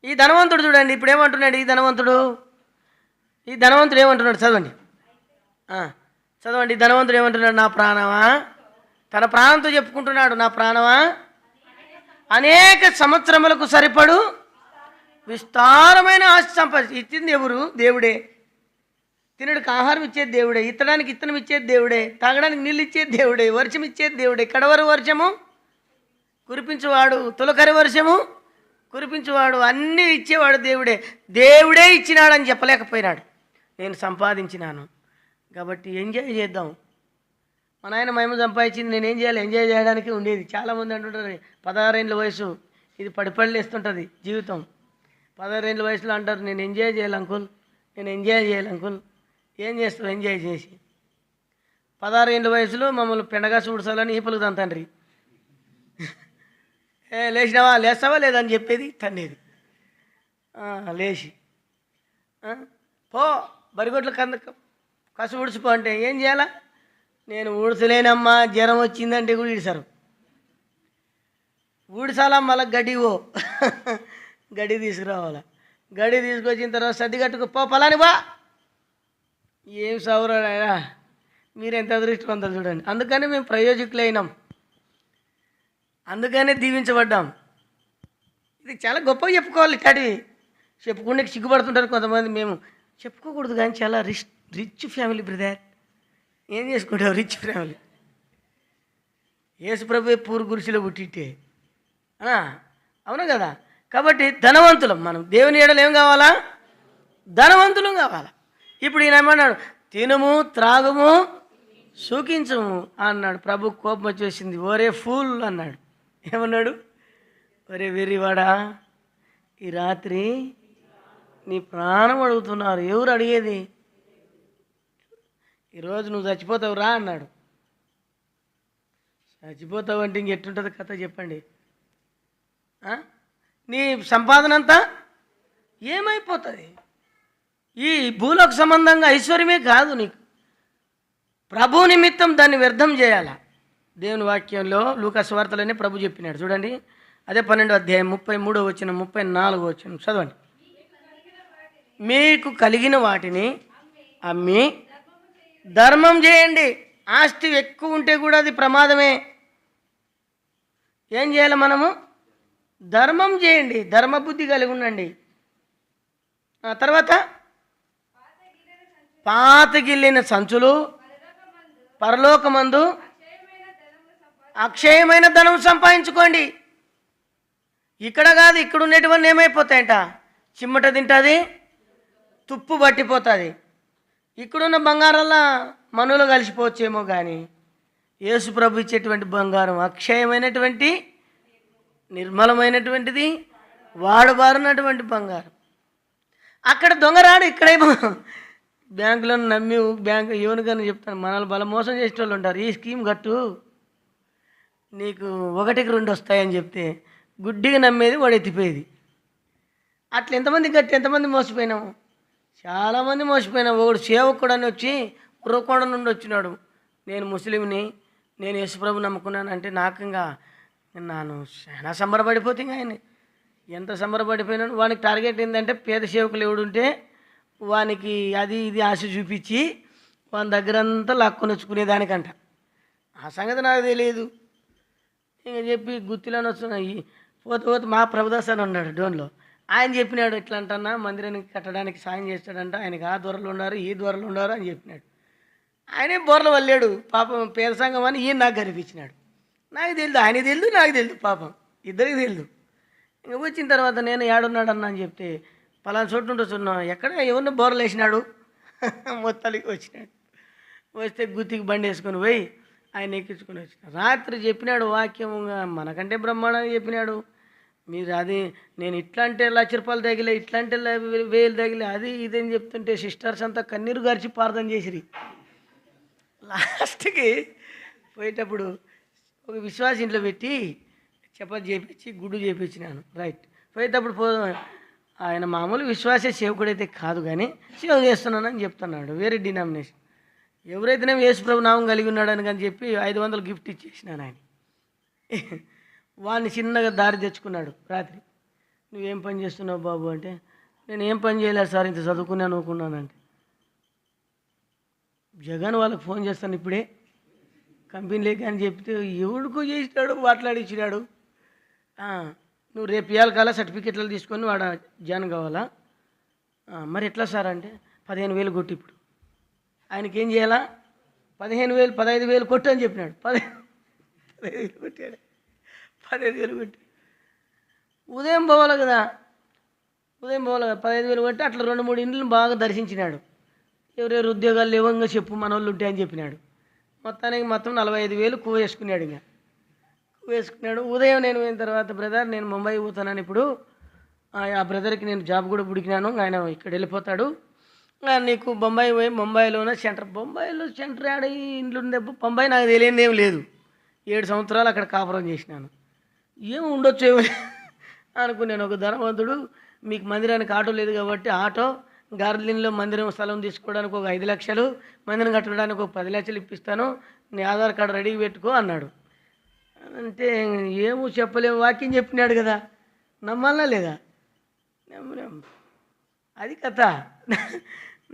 ఈ ధనవంతుడు చూడండి ఇప్పుడు ఏమంటున్నాడు, ఈ ధనవంతుడు ఏమంటున్నాడు, చదవండి. చదవండి, ధనవంతుడు ఏమంటున్నాడు, నా ప్రాణమా, తన ప్రాణంతో చెప్పుకుంటున్నాడు, నా ప్రాణమా అనేక సంవత్సరములకు సరిపడు విస్తారమైన ఆస్తి సంపాదించి. ఇచ్చింది ఎవరు? దేవుడే. తినడానికి ఆహారం ఇచ్చేది దేవుడే, ఇత్తడానికి ఇత్తనం ఇచ్చేది దేవుడే, తాగడానికి నీళ్ళు ఇచ్చేది దేవుడే, వర్షం ఇచ్చేది దేవుడే, కడవరి వర్షము కురిపించేవాడు, తొలకరి వర్షము కురిపించేవాడు, అన్నీ ఇచ్చేవాడు దేవుడే. దేవుడే ఇచ్చినాడని చెప్పలేకపోయినాడు. నేను సంపాదించినాను కాబట్టి ఎంజాయ్ చేద్దాం. మా నాయన మేము సంపాదించింది నేనేం చేయాలి, ఎంజాయ్ చేయడానికి ఉండేది. చాలామంది అంటుంటారు 16 ఏళ్ళ వయసు ఇది పడిపళ్ళు వేస్తుంటుంది జీవితం. 16 వయసులో అంటారు నేను ఎంజాయ్ చేయాలి అంకుల్, నేను ఎంజాయ్ చేయాలి అంకుల్. ఏం చేస్తావు ఎంజాయ్ చేసి? 16 వయసులో మమ్మల్ని పెండగా చూడసాలని ఈ పలుకుతాను తండ్రి. లేచినావా లేస్తావా లేదని చెప్పేది తన్నేది. లేచి పో బరిగొడ్ల కసు ఊడ్చిపో అంటే ఏం చేయాలా? నేను ఊడ్చలేనమ్మా జ్వరం వచ్చిందంటే కూడా ఈడిసారు. ఊడిసాలా మళ్ళీ గడ్డివో గడ్డి తీసుకురావాలా. గడ్డి తీసుకొచ్చిన తర్వాత సర్ది కట్టుకో పో పలాని బా. ఏం సౌరాయా మీరు ఎంత అదృష్టవంతులు చూడండి. అందుకని మేము ప్రయోజకులు అయినాం, అందుకనే దీవించబడ్డాం. ఇది చాలా గొప్పగా చెప్పుకోవాలి. ఇట్లాంటివి చెప్పుకుంటే సిగ్గుపడుతుంటారు కొంతమంది. మేము చెప్పుకోకూడదు కానీ చాలా రిచ్ ఫ్యామిలీ బ్రదర్. ఏం చేసుకుంటావు రిచ్ ఫ్యామిలీ? యేసుప్రభు పూర్ గురిసిలో పుట్టిట్టే అవును కదా. కాబట్టి ధనవంతులం మనం. దేవుని ఏడలు ఏం కావాలా? ధనవంతులం కావాలా. ఇప్పుడు ఈయన ఏమన్నాడు? తినుము త్రాగుము సుఖించము అన్నాడు. ప్రభు కోపం వచ్చేసింది. ఒరే ఫూల్ అన్నాడు. ఏమన్నాడు? ఒరే వెర్రివాడా, ఈ రాత్రి నీ ప్రాణం అడుగుతున్నారు. ఎవరు అడిగేది? ఈరోజు నువ్వు చచ్చిపోతావు రా అన్నాడు. చచ్చిపోతావు అంటే ఇంకెట్టుంటుంది కథ చెప్పండి. నీ సంపాదన అంతా ఏమైపోతుంది? ఈ భూలోక సంబంధంగా ఐశ్వర్యమే కాదు నీకు, ప్రభు నిమిత్తం దాన్ని వ్యర్థం చేయాలా. దేవుని వాక్యంలో లూకా సువార్తలోనే ప్రభు చెప్పినాడు చూడండి. అదే 12వ అధ్యాయం 33వ వచనం 34వ వచనం చదవండి. మీకు కలిగిన వాటిని అమ్మి ధర్మం చేయండి. ఆస్తి ఎక్కువ ఉంటే కూడా అది ప్రమాదమే. ఏం చేయాలి మనము? ధర్మం చేయండి, ధర్మబుద్ధి కలిగి ఉండండి. తర్వాత పాతగిల్లిన సంచులు పరలోకమందు అక్షయమైన ధనం సంపాదించుకోండి. ఇక్కడ కాదు, ఇక్కడ ఉండేటివన్నీ ఏమైపోతాయంట? చిమ్మట తింటుంది, తుప్పు పట్టిపోతుంది. ఇక్కడున్న బంగారంలా మనులు కలిసిపోవచ్చేమో కానీ యేసు ప్రభు ఇచ్చేటువంటి బంగారం అక్షయమైనటువంటి నిర్మలమైనటువంటిది, వాడబారినటువంటి బంగారం. అక్కడ దొంగరాడు, ఇక్కడేమో బ్యాంకులో నమ్మి బ్యాంకు ఎవరికైనా చెప్తాను మనల్ని బలం మోసం చేసే వాళ్ళు ఉంటారు. ఈ స్కీమ్ కట్టు నీకు 1కి 2 వస్తాయని చెప్తే గుడ్డిగా నమ్మేది వాడు ఎత్తిపోయేది. అట్లా ఎంతమంది కట్టి ఎంతమంది మోసపోయినాము? చాలామంది మోసపోయినాం. ఒకడు సేవకుడు అని వచ్చి ఉర్రకొండ నుండి వచ్చినాడు. నేను ముస్లింని, నేను యేసుప్రభు నమ్ముకున్నాను అంటే నాకు ఇంకా నాను చాలా సంబరపడిపోతే ఇంకా ఆయన ఎంత సంబరపడిపోయినాడు. వానికి టార్గెట్ ఏంటంటే పేద సేవకులు ఎవడుంటే వానికి అది ఇది ఆశ చూపించి వాని దగ్గర అంతా లాక్కొని వచ్చుకునేదానికంట. ఆ సంగతి నాకు తెలియదు. ఇంక చెప్పి గుత్తిలోనే వస్తున్నాయి. పోతే పోతే మా ప్రభుదాస్ అని ఉన్నాడు డోన్లో. ఆయన చెప్పినాడు ఎట్లా అంటన్నా మందిరానికి కట్టడానికి సాయం చేస్తాడంట. ఆయనకి ఆ దొరలు ఉన్నారు ఈ దొరలు ఉన్నారు అని చెప్పినాడు. ఆయనే బోర్లు వల్లాడు పాపం. పేద సంఘం అని ఈయన నాకు కనిపించినాడు. నాకు తెలియదు, ఆయన తెలియదు, నాకు తెలియదు, పాపం ఇద్దరికి తెలియదు. ఇంక వచ్చిన తర్వాత నేను ఏడున్నాడు అన్న అని చెప్తే పలానా చోటు ఉంటున్నా ఎక్కడ ఎవరిని బోర్లు వేసినాడు మొత్తానికి వచ్చినాడు. వస్తే గుత్తికి బండి వేసుకొని పోయి ఆయన ఎక్కించుకొని వచ్చినాడు. రాత్రి చెప్పినాడు వాక్యం మనకంటే బ్రహ్మాండంగా చెప్పినాడు. మీరు అది నేను ఇట్లా అంటే ₹1,00,000 తగిలే, ఇట్లా అంటే 1,000 తగిలే, అది ఇదని చెప్తుంటే సిస్టర్స్ అంతా కన్నీరు గార్చి ప్రార్థన చేసిరి. లాస్ట్కి పోయేటప్పుడు ఒక విశ్వాస ఇంట్లో పెట్టి చపాతి చేపించి గుడ్డు చేపించినాను. రైట్ పోయేటప్పుడు ఆయన మామూలు విశ్వాస సేవకుడైతే కాదు కానీ సేవ చేస్తున్నానని చెప్తున్నాడు. వేరే డినామినేషన్. ఎవరైతేనే యేసుప్రభు నామం కలిగి ఉన్నాడని కానీ చెప్పి 500 గిఫ్ట్ ఇచ్చేసినాను ఆయన. వాడిని చిన్నగా దారి తెచ్చుకున్నాడు. రాత్రి నువ్వేం పని చేస్తున్నావు బాబు అంటే నేను ఏం పని చేయలేదు సార్, ఇంత చదువుకున్నాను అనుకున్నానంటే జగన్ వాళ్ళకి ఫోన్ చేస్తాను ఇప్పుడే కంపెనీలోకి అని చెప్తే ఎవడికో చేసినాడు మాట్లాడించినాడు. నువ్వు రేపు ఇవ్వాలి కాలా సర్టిఫికెట్లు తీసుకొని వాడ జాయిన్ కావాలా? మరి ఎట్లా సార్ అంటే 15,000 కొట్టి ఇప్పుడు ఆయనకి ఏం చేయాలా? 15,000 15,000 కొట్టు అని చెప్పినాడు. 15,000 కొట్టాడు. 15,000 కొట్టి ఉదయం పోవాలి కదా, ఉదయం పోవాలి కదా. 15,000 కొట్టి అట్లా 2-3 ఇండ్లను బాగా దర్శించినాడు. ఎవరెవరు ఉద్యోగాలు లేవంగా చెప్పు మన వాళ్ళు ఉంటాయని చెప్పినాడు. మొత్తానికి మొత్తం 45,000 వేసుకున్నాడు. ఇంకా వేసుకున్నాడు. ఉదయం నేను పోయిన తర్వాత, బ్రదర్ నేను ముంబై పోతున్నాను ఇప్పుడు, ఆ బ్రదర్కి నేను జాబ్ కూడా పుడికినాను, ఆయన ఇక్కడ వెళ్ళిపోతాడు, నీకు బొంబాయి పోయి ముంబైలోనే బొంబాయిలో సెంటర్ ఆడ ఇంట్లో ఉండే బొంబాయి నాకు తెలియదు ఏం లేదు. 7 సంవత్సరాలు అక్కడ కాపురం చేసినాను, ఏమి ఉండొచ్చు ఏమో అనుకున్నాను. ఒక ధనవంతుడు, మీకు మందిరానికి ఆటో లేదు కాబట్టి ఆటో, గార్డెన్లో మందిరం స్థలం తీసుకోవడానికి ఒక 5 లక్షలు, మందిరం కట్టడానికి ఒక 10 లక్షలు ఇప్పిస్తాను, నీ ఆధార్ కార్డు రెడీ పెట్టుకో అన్నాడు. అంటే ఏమో చెప్పలేము, వాక్యం చెప్పినాడు కదా, నమ్మాలా లేదా? అది కథ.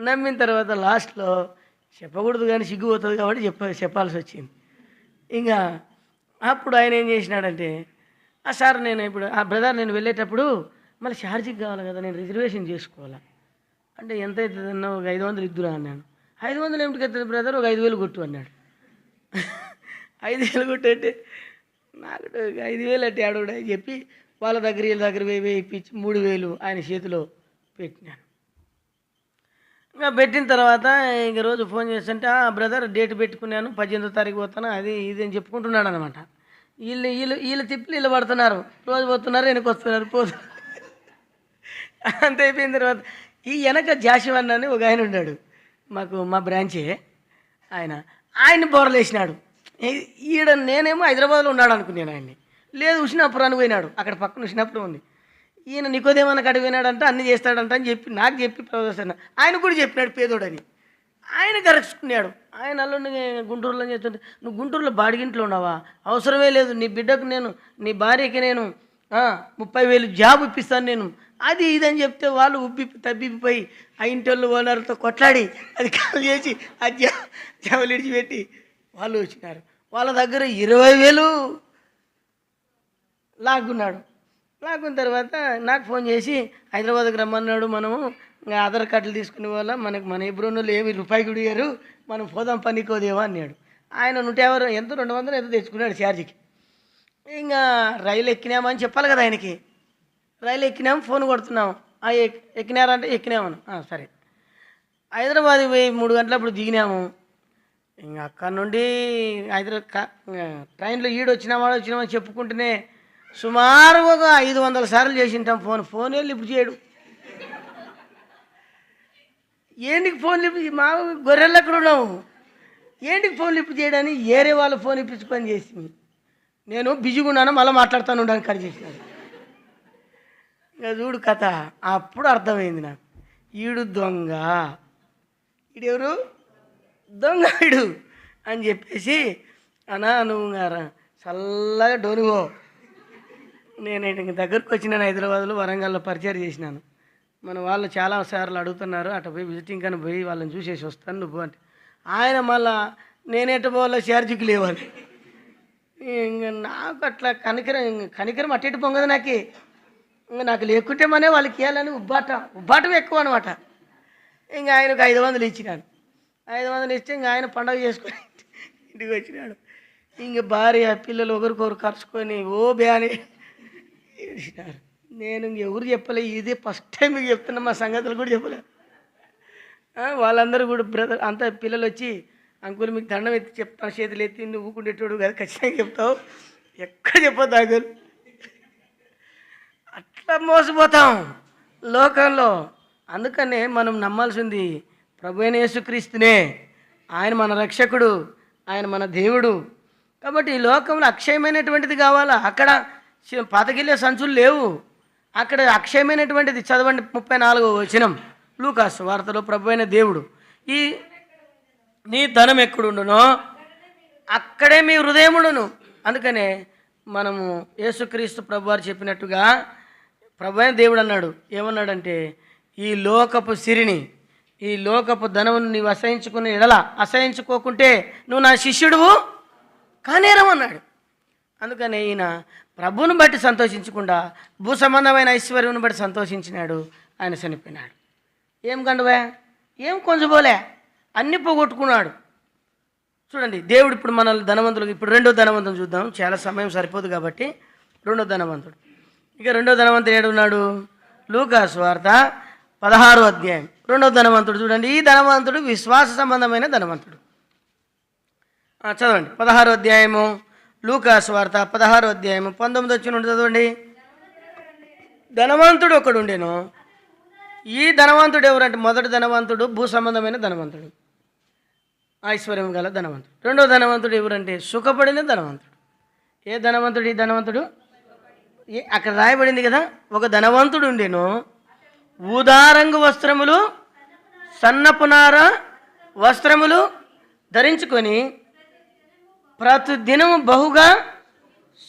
నమ్మిన తర్వాత లాస్ట్లో చెప్పకూడదు కానీ సిగ్గుపోతుంది కాబట్టి చెప్పాల్సి వచ్చింది. ఇంకా అప్పుడు ఆయన ఏం చేసినాడంటే, సార్ నేను ఇప్పుడు బ్రదర్ నేను వెళ్ళేటప్పుడు మళ్ళీ ఛార్జీకి కావాలి కదా, నేను రిజర్వేషన్ చేసుకోవాలా అంటే ఎంత అవుతుంది అన్న, ఒక 500 ఇద్దురా అన్నాను. 500 ఏమిటికి అవుతుంది బ్రదర్, ఒక 5,000 కొట్టు అన్నాడు. 5,000 కొట్టు అంటే నాకు 5,000 అంటే ఆడోడు అని చెప్పి వాళ్ళ వీళ్ళ దగ్గర ఇప్పించి 3,000 ఆయన చేతిలో పెట్టినాను. ఇంకా పెట్టిన తర్వాత ఇంక రోజు ఫోన్ చేస్తుంటే, బ్రదర్ డేట్ పెట్టుకున్నాను 18వ తారీఖు పోతాను, అది ఇది అని చెప్పుకుంటున్నాడు అనమాట. వీళ్ళు తిప్పలు వీళ్ళు పడుతున్నారు, రోజు పోతున్నారు, వెనక్కి వస్తున్నారు, పోతున్నారు. అంత అయిపోయిన తర్వాత ఈ వెనక జాషివన్ అని ఒక ఆయన ఉన్నాడు, మా బ్రాంచే, ఆయన బోర్లు వేసినాడు. నేనేమో హైదరాబాద్లో ఉన్నాడు అనుకున్నాను ఆయన్ని, లేదు హుస్నాపురానికి పోయినాడు, అక్కడ పక్కన హుస్నాపురం ఉంది. ఈయన నికోదేమన్న కాడికి పోయినాడంట, అన్నీ చేస్తాడంట అని చెప్పి నాకు చెప్పి ప్రదర్శన ఆయన కూడా చెప్పినాడు పేదోడని. ఆయన కరుచుకున్నాడు. ఆయన అల్లుడిని గుంటూరులో చేస్తుంటే, నువ్వు గుంటూరులో బాడిగింట్లో ఉన్నావా, అవసరమే లేదు, నీ బిడ్డకు నేను, నీ భార్యకి నేను 30,000 జాబ్ ఇప్పిస్తాను నేను, అది ఇదని చెప్తే వాళ్ళు తబ్బిపోయి ఆ ఇంటి ఓనర్తో కొట్లాడి అది కాల్ చేసి ఆ జాబులు ఇడిచిపెట్టి వాళ్ళు వచ్చినారు. వాళ్ళ దగ్గర 20,000 లాక్కున్నాడు. లాక్కున్న తర్వాత నాకు ఫోన్ చేసి హైదరాబాద్కి రమ్మన్నాడు, మనము ఇంకా ఆధార్ కార్డులు తీసుకునే వల్ల మన ఇబ్రోళ్ళు ఏమి రూపాయి కూడా ఇయ్యారు, మనం పోదాం పనికోదేమో అన్నాడు. ఆయన 150 ఎంతో 200 ఎంతో తెచ్చుకున్నాడు ఛార్జీకి. ఇంకా రైలు ఎక్కినామని చెప్పాలి కదా ఆయనకి. రైలు ఎక్కినాము, ఫోన్ కొడుతున్నాము, ఎక్కినారంటే ఎక్కినామను, సరే. హైదరాబాద్ పోయి 3 గంటలప్పుడు దిగినాము. ఇంకా అక్కడ నుండి ట్రైన్లో వచ్చినామని చెప్పుకుంటేనే సుమారు ఒక 500 సార్లు చేసింటాం ఫోన్ వెళ్ళి ఇప్పుడు చేయడు. ఏంటికి ఫోన్ లిఫ్ట్, మా గొర్రెలు ఎక్కడ ఉన్నాము, ఏంటికి ఫోన్ లిఫ్ట్ చేయడానికి ఏరే వాళ్ళు ఫోన్ ఇప్పించుకొని చేసింది. నేను బిజీగా ఉన్నాను, మళ్ళీ మాట్లాడుతాను ఉండడానికి కట్ చేసినాడు. ఇంకా చూడు కథ. అప్పుడు అర్థమైంది నాకు, ఈడు దొంగ, ఈడెవరు దొంగ వీడు అని చెప్పేసి, అన్నా నువ్వు చల్లగా డోనుగో. నేను ఇంక దగ్గరకు వచ్చినాను, హైదరాబాద్లో వరంగల్లో పరిచయం చేసినాను. మన వాళ్ళు చాలాసార్లు అడుగుతున్నారు, అటు పోయి విజిటింగ్ అని పోయి వాళ్ళని చూసేసి వస్తాను నువ్వు అంటే, ఆయన మళ్ళా నేనెట్ట పోవాలో ఛార్జీకి లేవాలి. ఇంకా నాకు అట్లా కనికరం అట్టి పొంగదు నాకు. ఇంకా నాకు లేకుంటే మనే వాళ్ళకి ఇవ్వాలని ఉబ్బాటం ఎక్కువ అనమాట. ఇంకా ఆయనకు 500 ఇచ్చినాడు. 500 ఇస్తే ఇంకా ఆయన పండుగ చేసుకొని ఇంటికి వచ్చినాడు. ఇంక భార్య పిల్లలు ఒకరికొకరు ఖర్చుకొని బ్యాని చేసినారు. నేను ఎవరు చెప్పలే, ఇదే ఫస్ట్ టైం మీకు చెప్తున్నా, మా సంగతులు కూడా చెప్పలే. వాళ్ళందరూ కూడా బ్రదర్ అంతా పిల్లలు వచ్చి, అంకుల్ మీకు దండం ఎత్తి చెప్తాను, చేతులు ఎత్తి నువ్వు ఊకుండేటోడు కదా, ఖచ్చితంగా చెప్తావు, ఎక్కడ చెప్పొద్దు ఆగులు. అట్లా మోసపోతాం లోకంలో. అందుకనే మనం నమ్మాల్సింది ప్రభువైన యేసుక్రీస్తునే. ఆయన మన రక్షకుడు, ఆయన మన దేవుడు. కాబట్టి ఈ లోకంలో అక్షయమైనటువంటిది కావాలా. అక్కడ పాతగిల్లే సంచులు లేవు, అక్కడ అక్షయమైనటువంటిది. చదవండి 34వ వచనం లూకాసు వార్తలో ప్రభువైన దేవుడు, నీ ధనం ఎక్కడుండునో అక్కడే మీ హృదయముడును. అందుకనే మనము యేసుక్రీస్తు ప్రభువారు చెప్పినట్టుగా ప్రభువైన దేవుడు అన్నాడు, ఏమన్నాడంటే, ఈ లోకపు సిరిని, ఈ లోకపు ధనమును నీవు అసహించుకునే అసహించుకోకుంటే నువ్వు నా శిష్యుడువు కానేరమన్నాడు. అందుకని ఈయన ప్రభువును బట్టి సంతోషించకుండా భూ సంబంధమైన ఐశ్వర్యం బట్టి సంతోషించినాడు. ఆయన చనిపోయినాడు. ఏం కండువా, ఏం కొంచెంపోలే, అన్నీ పోగొట్టుకున్నాడు. చూడండి, దేవుడు ఇప్పుడు మనల్ని ధనవంతులు, ఇప్పుడు రెండో ధనవంతుడు చూద్దాం, చాలా సమయం సరిపోదు కాబట్టి. రెండో ధనవంతుడు, ఇక రెండో ధనవంతుడు ఏడున్నాడు? లూకాసు వార్త 16వ అధ్యాయం రెండో ధనవంతుడు చూడండి. ఈ ధనవంతుడు విశ్వాస సంబంధమైన ధనవంతుడు. చదవండి 16వ అధ్యాయము లూకాసు వార్త 16వ అధ్యాయం 19 వచ్చిన చదవండి. ధనవంతుడు ఒకడు ఉండేను. ఈ ధనవంతుడు ఎవరంటే మొదటి ధనవంతుడు భూ సంబంధమైన ధనవంతుడు, ఐశ్వర్యం గల ధనవంతుడు. రెండో ధనవంతుడు ఎవరంటే సుఖపడిన ధనవంతుడు. ఏ ధనవంతుడు? ఈ ధనవంతుడు అక్కడ రాయబడింది కదా, ఒక ధనవంతుడు ఉండేను, ఊదారంగు వస్త్రములు సన్నపునార వస్త్రములు ధరించుకొని ప్రతిదినము బహుగా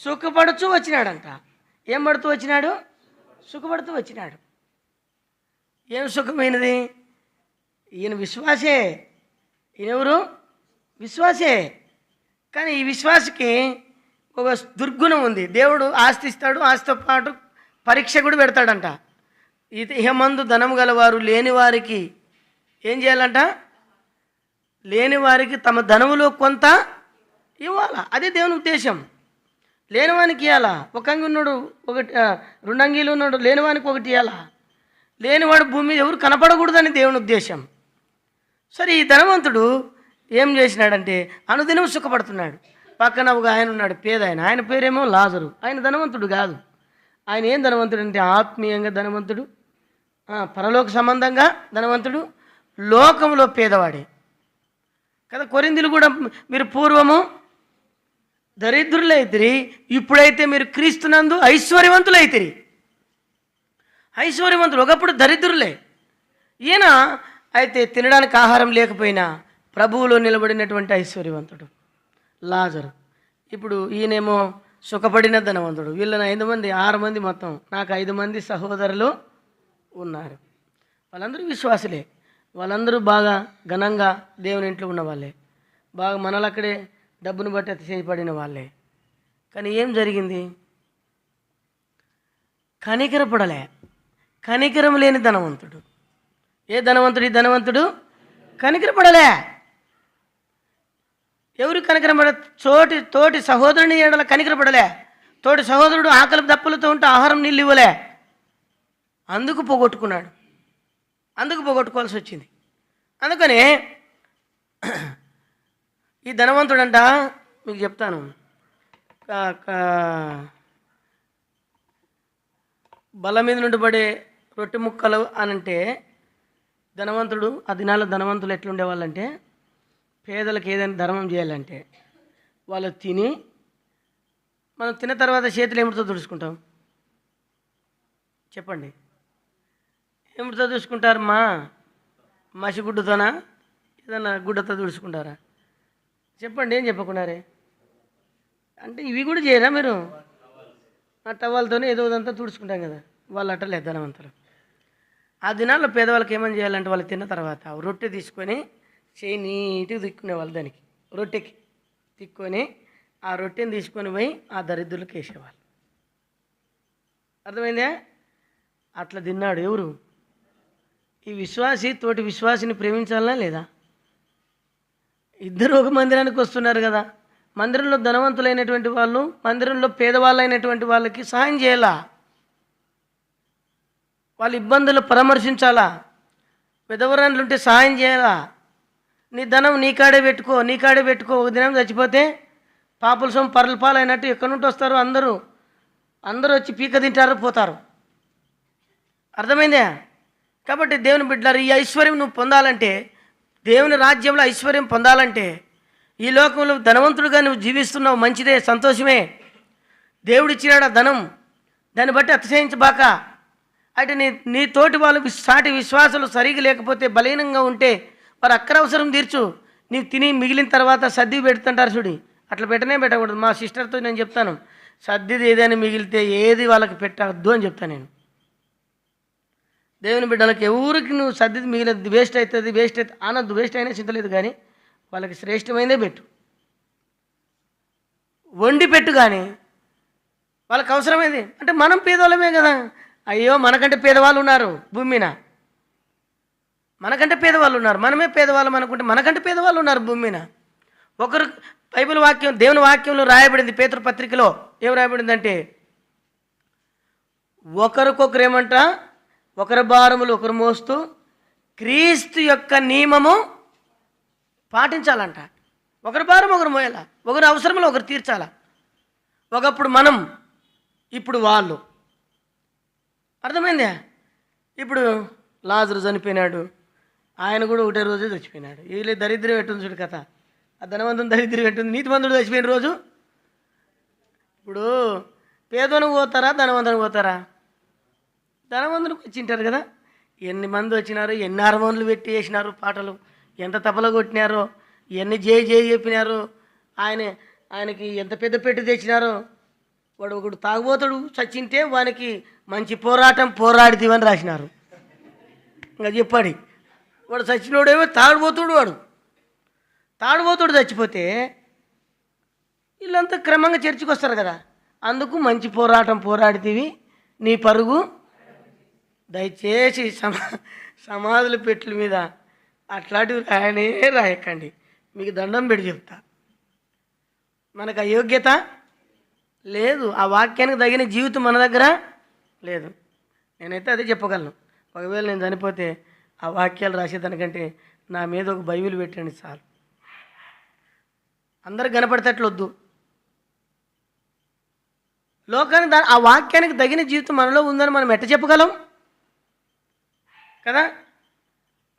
సుఖపడుతూ వచ్చినాడంట. ఏం పడుతూ వచ్చినాడు? సుఖపడుతూ వచ్చినాడు. ఏం సుఖమైనది? ఈయన విశ్వాసే. ఈయనెవరు? విశ్వాసే. కానీ ఈ విశ్వాసకి ఒక దుర్గుణం ఉంది. దేవుడు ఆస్తి ఇస్తాడు, ఆస్తితో పాటు పరీక్ష కూడా పెడతాడంట. ఇహమందు ధనం గలవారు లేని వారికి ఏం చేయాలంట? లేని వారికి తమ ధనములో కొంత ఇవ్వాలా. అదే దేవుని ఉద్దేశం. లేనివానికి ఇవ్వాలా. ఒక అంగి ఉన్నాడు, ఒకటి 2 అంగీలు ఉన్నాడు, లేనివానికి ఒకటి ఇవ్వాలా. లేనివాడు భూమి మీద ఎవరు కనపడకూడదని దేవుని ఉద్దేశం. సరే, ఈ ధనవంతుడు ఏం చేసినాడంటే అనుదినం సుఖపడుతున్నాడు. పక్కన ఒక ఆయన ఉన్నాడు, పేద ఆయన. ఆయన పేరేమో లాజరు. ఆయన ధనవంతుడు కాదు. ఆయన ఏం ధనవంతుడు అంటే ఆత్మీయంగా ధనవంతుడు, పరలోక సంబంధంగా ధనవంతుడు, లోకంలో పేదవాడే కదా. కొరింథీలు కూడా మీరు పూర్వము దరిద్రులైతిరి, ఇప్పుడైతే మీరు క్రీస్తునందు ఐశ్వర్యవంతులైతిరి. ఐశ్వర్యవంతులు ఒకప్పుడు దరిద్రులే. ఈయన అయితే తినడానికి ఆహారం లేకపోయినా ప్రభువులో నిలబడినటువంటి ఐశ్వర్యవంతుడు లాజరు. ఇప్పుడు ఈయనేమో సుఖపడిన ధనవంతుడు. వీళ్ళని 5 మంది 6 మంది మొత్తం. నాకు 5 మంది సహోదరులు ఉన్నారు. వాళ్ళందరూ విశ్వాసులే. వాళ్ళందరూ బాగా ఘనంగా దేవుని ఇంట్లో ఉన్న వాళ్ళే. బాగా మనలక్కడే డబ్బును బట్టి అతిశయపడిన వాళ్ళే. కానీ ఏం జరిగింది? కనికరపడలే. కనికరం లేని ధనవంతుడు. ఏ ధనవంతుడు? ఈ ధనవంతుడు కనికరపడలే. ఎవరు కనికరపడ? తోటి సహోదరుని ఏడల కనికరపడలే. తోటి సహోదరుడు ఆకలి దప్పులతో ఉంటే ఆహారం నీళ్ళు ఇవ్వలే. అందుకు పోగొట్టుకున్నాడు. అందుకు పోగొట్టుకోవాల్సి వచ్చింది. అందుకనే ఈ ధనవంతుడంట, మీకు చెప్తాను, బల్ల మీద నుండి పడే రొట్టె ముక్కలు అనంటే ధనవంతుడు, ఆ దినాల ధనవంతులు ఎట్లుండేవాళ్ళంటే పేదలకు ఏదైనా ధర్మం చేయాలంటే వాళ్ళు తిని, మనం తిన్న తర్వాత చేతులు ఏమిటితో తుడుచుకుంటాం చెప్పండి? ఏమిటితో తుడుచుకుంటారు? మసిగుడ్డుతోనా ఏదన్నా గుడ్డతో తుడుచుకుంటారా? చెప్పండి, ఏం చెప్పకున్నారే? అంటే ఇవి కూడా చేయరా మీరు? ఆ టవల్తోనే ఏదో అంతా తుడుచుకుంటాం కదా. వాళ్ళు అట్టలేదు ధనవంతులు. ఆ దినాల్లో పేదవాళ్ళకి ఏమని చేయాలంటే వాళ్ళు తిన్న తర్వాత రొట్టె తీసుకొని చేయి నీట్గా తిక్కునేవాళ్ళు. దానికి రొట్టెకి తిక్కొని ఆ రొట్టెని తీసుకొని పోయి ఆ దరిద్రులకు వేసేవాళ్ళు. అర్థమైందా? అట్లా తిన్నాడు ఎవరు? ఈ విశ్వాసి తోటి విశ్వాసిని ప్రేమించాలనా లేదా? ఇద్దరు ఒక మందిరానికి వస్తున్నారు కదా. మందిరంలో ధనవంతులైనటువంటి వాళ్ళు మందిరంలో పేదవాళ్ళైనటువంటి వాళ్ళకి సహాయం చేయాలా, వాళ్ళ ఇబ్బందులు పరామర్శించాలా, పెదవరాన్లు ఉంటే సహాయం చేయాలా. నీ ధనం నీకాడే పెట్టుకో. ఒక దినం చచ్చిపోతే పాపుల సొమ్ము పర్ల పాలైనట్టు ఎక్కడి నుండి వస్తారు? అందరూ వచ్చి పీక తింటారు, పోతారు. అర్థమైందా? కాబట్టి దేవుని బిడ్డలారు, ఈ ఐశ్వర్యం నువ్వు పొందాలంటే, దేవుని రాజ్యంలో ఐశ్వర్యం పొందాలంటే, ఈ లోకంలో ధనవంతుడుగా నువ్వు జీవిస్తున్నావు, మంచిదే, సంతోషమే. దేవుడు ఇచ్చినాడు ఆ ధనం, దాన్ని బట్టి అతిశయించబాక. అంటే నీ తోటి వాళ్ళు సాటి విశ్వాసాలు సరిగా లేకపోతే, బలహీనంగా ఉంటే వారు అక్కర అవసరం తీర్చు. నీవు తిని మిగిలిన తర్వాత సర్ది పెడుతుంటారు చూడి, అట్లా పెట్టకూడదు. మా సిస్టర్తో నేను చెప్తాను, సర్దిది ఏదైనా మిగిలితే ఏది వాళ్ళకి పెట్టద్దు అని చెప్తాను నేను. దేవుని బిడ్డలకి ఎవరికి నువ్వు సర్దిది మిగిలినది వేస్ట్ అవుతుంది అనద్దు. వేస్ట్ అయినా చింతలేదు, కానీ వాళ్ళకి శ్రేష్టమైనదే పెట్టు, వండి పెట్టు. కానీ వాళ్ళకి అవసరమైంది అంటే మనం పేదవాళ్ళమే కదా. అయ్యో మనకంటే పేదవాళ్ళు ఉన్నారు భూమి మీద, మనకంటే పేదవాళ్ళు ఉన్నారు. మనమే పేదవాళ్ళం అనుకుంటే మనకంటే పేదవాళ్ళు ఉన్నారు భూమి మీద. ఒకరు బైబిల్ వాక్యం, దేవుని వాక్యంలో రాయబడింది, పేతురు పత్రికలో ఏం రాయబడిందంటే, ఒకరికొకరు ఏమంట, ఒకరి భారములు ఒకరు మోస్తూ క్రీస్తు యొక్క నియమము పాటించాలంట. ఒకరి భారం ఒకరు మోయాల, ఒకరి అవసరములు ఒకరు తీర్చాలా. ఒకప్పుడు మనం, ఇప్పుడు వాళ్ళు. అర్థమైందా? ఇప్పుడు లాజరు చనిపోయినాడు, ఆయన కూడా ఒకటే రోజే చచ్చిపోయినాడు. వీళ్ళ దరిద్రం ఎట్టుంది చూడు కథ. ఆ ధనవంతుని దరిద్రం ఎట్టుంది. నీతిమంతుడు చచ్చిపోయిన రోజు. ఇప్పుడు పేదోనికి పోతారా, ధనవంతునికి పోతారా? ధనవంతునికి వచ్చింటారు కదా. ఎన్ని మంది వచ్చినారు, ఎన్ని హార్మోన్లు పెట్టి వేసినారు పాటలు, ఎంత తపల కొట్టినారో, ఎన్ని జై చెప్పినారు, ఆయనకి ఎంత పెద్ద పెట్టి తెచ్చినారో. వాడు ఒకడు తాగుబోతాడు చచ్చింటే వానికి మంచి పోరాడితీవని రాసినారు. ఇంకా చెప్పాడు. వాడు చచ్చినోడేమో తాడుబోతుడు చచ్చిపోతే వీళ్ళంతా క్రమంగా చర్చికి వస్తారు కదా. అందుకు మంచి పోరాడితీవి, నీ పరుగు. దయచేసి సమాధుల పెట్ల మీద అట్లాంటివి రాయకండి. మీకు దండం పెట్టి చెప్తా. మనకు అయోగ్యత లేదు, ఆ వాక్యానికి తగిన జీవితం మన దగ్గర లేదు. నేనైతే అదే చెప్పగలను. ఒకవేళ నేను చనిపోతే ఆ వాక్యాలు రాసేదానికంటే నా మీద ఒక బైబిల్ పెట్టండి చాలు. అందరికి కనపడేటట్లు వద్దు. లోకానికి ఆ వాక్యానికి తగిన జీవితం మనలో ఉందని మనం ఎట్ట చెప్పగలం కదా.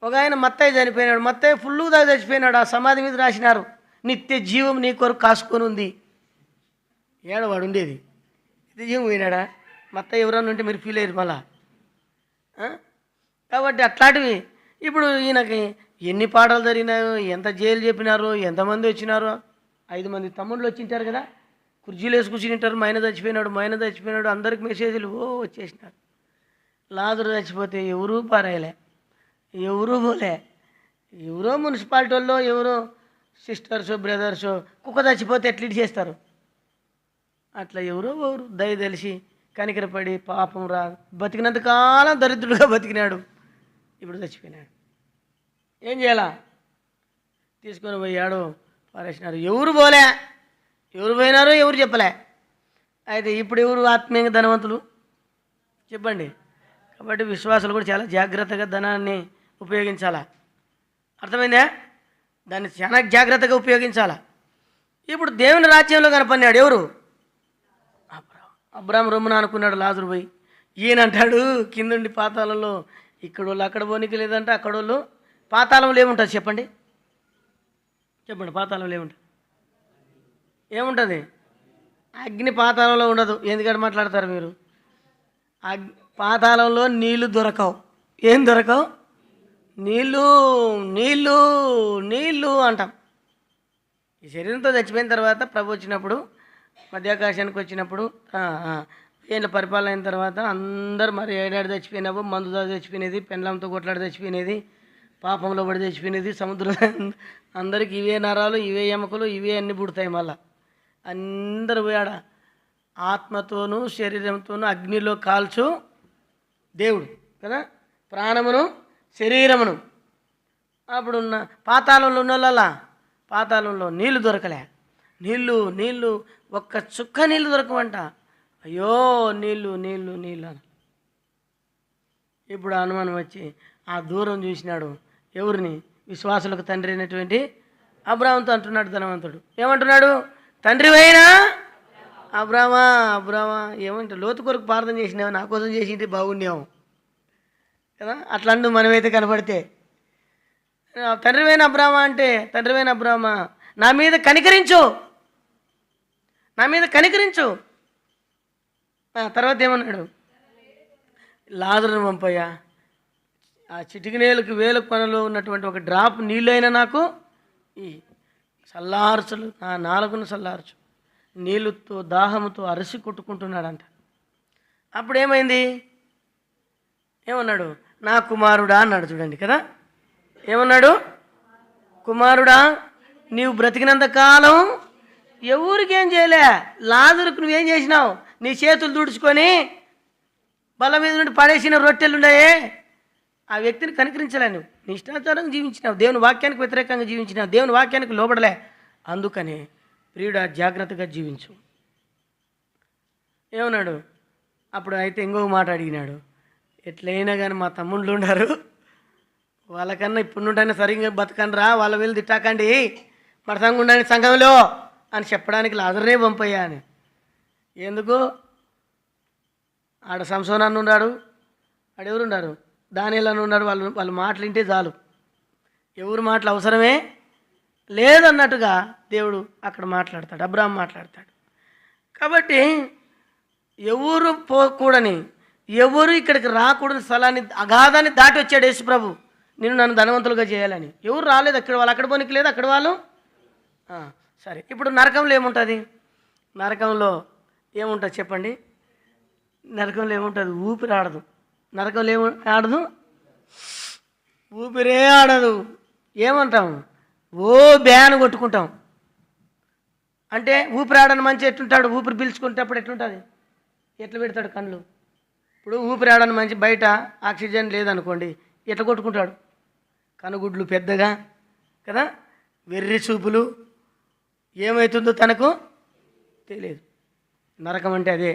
ఒక ఆయన మత్తయ్య చనిపోయినాడు, మత్తయ్య ఫుల్లు దాకా చచ్చిపోయినాడు. ఆ సమాధి మీద రాసినారు, నిత్య జీవం నీ కొరకు కాసుకొని ఉంది. ఏడవాడు ఉండేది, నిత్య జీవం పోయినాడా? మత్తయ్య ఎవరన్నా ఉంటే మీరు ఫీల్ అయ్యారు మళ్ళా. కాబట్టి అట్లాంటివి. ఇప్పుడు ఈయనకి ఎన్ని పాటలు జరిగినాయో, ఎంత జైలు చెప్పినారో, ఎంతమంది వచ్చినారో. 5 మంది తమ్ముళ్ళు వచ్చింటారు కదా, కుర్చీలు వేసి కూర్చుంటారు. మైన చచ్చిపోయినాడు, అందరికి మెసేజ్లు వచ్చేసినారు. లాజరు చచ్చిపోతే ఎవరూ పారాయలే, ఎవరూ పోలే. ఎవరో మున్సిపాలిటీ వాళ్ళు, ఎవరో సిస్టర్సో బ్రదర్సో కుక్క చచ్చిపోతే ఎట్లా చేస్తారు, అట్లా ఎవరో దయ తెలిసి కనికరపడి పాపం బతికినంత కాలం దరిద్రుడుగా బతికినాడు. ఇప్పుడు చచ్చిపోయినాడు. ఏం చేయాలా? తీసుకొని పోయాడు, పారేసినారు. ఎవరు పోలే, ఎవరు పోయినారో ఎవరు చెప్పలే. అయితే ఇప్పుడు ఎవరు ఆత్మీయంగా ధనవంతులు చెప్పండి. కాబట్టి విశ్వాసాలు కూడా చాలా జాగ్రత్తగా ధనాన్ని ఉపయోగించాలా. అర్థమైందా? దాన్ని చాలా జాగ్రత్తగా ఉపయోగించాలా. ఇప్పుడు దేవుని రాజ్యంలో కనపడినాడు ఎవరు? అబ్రాహాం రొమ్మున అనుకున్నాడు లాజరు పోయి. ఈయన అంటాడు కిందుండి పాతాళంలో, ఇక్కడ వాళ్ళు అక్కడ పోనీకి లేదంటే, అక్కడ వాళ్ళు పాతాళంలో ఏముంటుంది చెప్పండి. పాతాళంలో ఏముంటుంది? అగ్ని పాతాళంలో ఉండదు. ఎందుకంటే మాట్లాడతారు మీరు. పాతాళంలో నీళ్లు దొరకవు. ఏం దొరకవు? నీళ్ళు నీళ్ళు నీళ్ళు అంటాం. ఈ శరీరంతో చచ్చిపోయిన తర్వాత ప్రభు వచ్చినప్పుడు, మధ్యాకాశానికి వచ్చినప్పుడు, ఏళ్ళ పరిపాలన అయిన తర్వాత అందరు మరి ఏడాడు చచ్చిపోయినావు, మందుతో చచ్చిపోయినది, పెండ్లంతో కొట్లాడి చచ్చిపోయినది, పాపంలో పడి చచ్చిపోయినది, సముద్రం అందరికి ఇవే నరాలు, ఇవే ఎముకలు, ఇవే అన్నీ పుడతాయి. మళ్ళా అందరు పోయాడ ఆత్మతోనూ శరీరంతోనూ అగ్నిలో కాల్చు దేవుడు కదా, ప్రాణమును శరీరమును. అప్పుడున్న పాతాళంలో ఉన్న వాళ్ళ పాతాళంలో నీళ్లు దొరకలే. నీళ్ళు ఒక్క చుక్క నీళ్ళు దొరకమంట. అయ్యో నీళ్ళు నీళ్ళు నీళ్ళు అని. ఇప్పుడు అనుమానం వచ్చి ఆ దూరం చూసినాడు. ఎవరిని? విశ్వాసులకు తండ్రి అయినటువంటి అబ్రాహాముతో అంటున్నాడు ధనవంతుడు. ఏమంటున్నాడు? తండ్రి అయినా అబ్రామా ఏమంటే లోతు కొరకు ప్రార్థన చేసినావు, నా కోసం చేసింటే బాగుండేవు కదా. అట్లా అంటూ మనమైతే కనపడితే, తండ్రివైన అబ్రామా అంటే, తండ్రివైన అబ్రామా నా మీద కనికరించు. తర్వాత ఏమన్నాడు? లాజరును పంపయ్యా, ఆ చిటికినేలకు వేల కొనలో ఉన్నటువంటి ఒక డ్రాప్ నీళ్ళు అయినా నాకు ఈ చల్లార్చలు, నా నాలుగును చల్లార్చు. నీళ్ళతో దాహముతో అరసి కొట్టుకుంటున్నాడంట. అప్పుడు ఏమైంది? ఏమన్నాడు? నా కుమారుడా అన్నాడు. చూడండి కదా, ఏమన్నాడు? కుమారుడా, నీవు బ్రతికినంత కాలం ఎవరికేం చేయలే. లాజరుకు నువ్వేం చేసినావు? నీ చేతులు తుడుచుకొని బల్ల మీద నుండి పడేసిన రొట్టెలున్నాయే, ఆ వ్యక్తిని కనికరించలే. నువ్వు నీ ఇష్టాచారంగా జీవించినావు, దేవుని వాక్యానికి వ్యతిరేకంగా జీవించినావు, దేవుని వాక్యానికి లోబడలే. అందుకని ప్రియుడా జాగ్రత్తగా జీవించు. ఏమన్నాడు? అప్పుడు అయితే ఇంకొక మాట అడిగినాడు. ఎట్లయినా కానీ మా తమ్ముళ్ళు ఉన్నారు, వాళ్ళకన్నా ఇప్పుడుంటైనా సరిగ్గా బతకండి రా, వాళ్ళ వీళ్ళు తిట్టాకండి, మడతంగా ఉండండి సంఘంలో అని చెప్పడానికి లాజరునే పంపయ్యా అని. ఎందుకు? ఆడ సంసోన్ అన్న ఉన్నాడు, ఆడెవరు ఉన్నారు, దానియేలు అన్న ఉన్నాడు. వాళ్ళు మాటలు వింటే చాలు, ఎవరు మాటలు అవసరమే లేదన్నట్టుగా దేవుడు అక్కడ మాట్లాడతాడు, అబ్రాహాం మాట్లాడతాడు. కాబట్టి ఎవరు పోకూడని, ఎవరు ఇక్కడికి రాకూడని స్థలాన్ని, అగాధాన్ని దాటి వచ్చాడు యేసు ప్రభు, నన్ను ధనవంతులుగా చేయాలని. ఎవరు రాలేదు, అక్కడ వాళ్ళు అక్కడ పోనీకి లేదు, అక్కడ వాళ్ళు. సరే, ఇప్పుడు నరకంలో ఏముంటుంది? నరకంలో ఏముంటుంది చెప్పండి? నరకంలో ఏముంటుంది? ఊపిరి ఆడదు. నరకంలో ఆడదు, ఊపిరే ఆడదు. ఏమంటాం? ఓ బ్యాన్ కొట్టుకుంటాం. అంటే ఊపిరి ఆడని మంచి ఎట్లుంటాడు? ఊపిరి పీల్చుకునేటప్పుడు ఎట్లుంటుంది? ఎట్లా పెడతాడు కళ్ళు? ఇప్పుడు ఊపిరి ఆడని మంచి బయట ఆక్సిజన్ లేదనుకోండి, ఎట్లా కొట్టుకుంటాడు? కనుగుడ్లు పెద్దగా కదా, వెర్రి చూపులు, ఏమవుతుందో తనకు తెలియదు. నరకం అంటే అదే.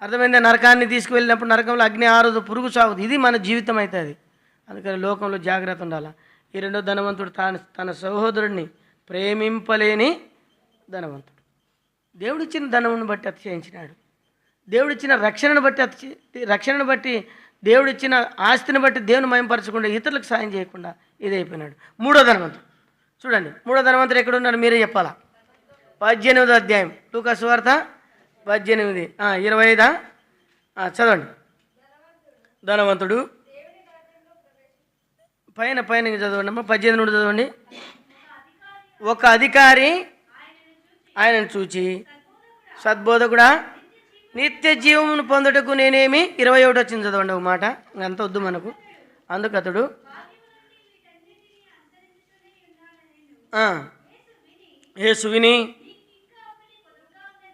అర్థమైందా? నరకాన్ని తీసుకువెళ్ళినప్పుడు నరకంలో అగ్ని ఆరదు, పురుగు సాగుదు. ఇది మన జీవితం అవుతుంది. అందుకని లోకంలో జాగ్రత్త ఉండాలి. ఈ రెండో ధనవంతుడు తన సహోదరుడిని ప్రేమింపలేని ధనవంతుడు. దేవుడిచ్చిన ధనమును బట్టి అతిశయించినాడు. దేవుడిచ్చిన రక్షణను బట్టి దేవుడిచ్చిన ఆస్తిని బట్టి దేవుని మయంపరచకుండా, ఇతరులకు సాయం చేయకుండా ఇదైపోయినాడు. మూడో ధనవంతుడు చూడండి. మూడో ధనవంతుడు ఎక్కడున్నారు మీరే చెప్పాలా? 18వ అధ్యాయం లూకా సువార్త 18, 25 చదవండి. ధనవంతుడు పైన చదవండి అమ్మా, 18 నుండి చదవండి. ఒక అధికారి ఆయనను చూచి, సద్బోధకుడా, నిత్య జీవమును పొందుటకు నేనేమి, 21 వచ్చింది చదవండి ఒక మాట, అంత వద్దు మనకు. అందుకు అతడు యేసు విని,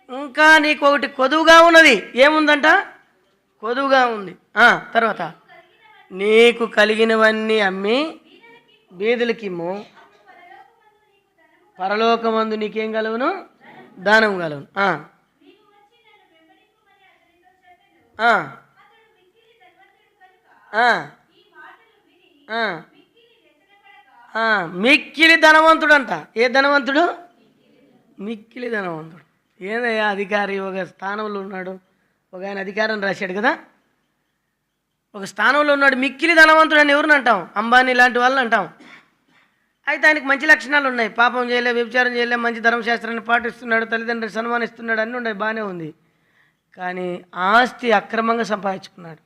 ఇంకా నీకు ఒకటి కొదువుగా ఉన్నది. ఏముందంట? కొదువుగా ఉంది. తర్వాత నీకు కలిగినవన్నీ అమ్మి బీదలకిమ్ము, పరలోకమందు నీకేం కలుగును? దానం కలుగును. మిక్కిలి ధనవంతుడు అంట. ఏ ధనవంతుడు? మిక్కిలి ధనవంతుడు. ఏదయ్యా అధికారి ఒక స్థానంలో ఉన్నాడు, ఒక ఆయన అధికారం రాశాడు కదా, ఒక స్థానంలో ఉన్నాడు, మిక్కిలి ధనవంతుడు అని ఎవరిని అంటాం? అంబానీ లాంటి వాళ్ళని అంటాం. అయితే ఆయనకు మంచి లక్షణాలు ఉన్నాయి. పాపం చేయలే, వ్యభిచారం చేయలే, మంచి ధర్మశాస్త్రాన్ని పాటిస్తున్నాడు, తల్లిదండ్రులు సన్మానిస్తున్నాడు, అన్నీ ఉన్నాయి, బాగానే ఉంది. కానీ ఆస్తి అక్రమంగా సంపాదించుకున్నాడు.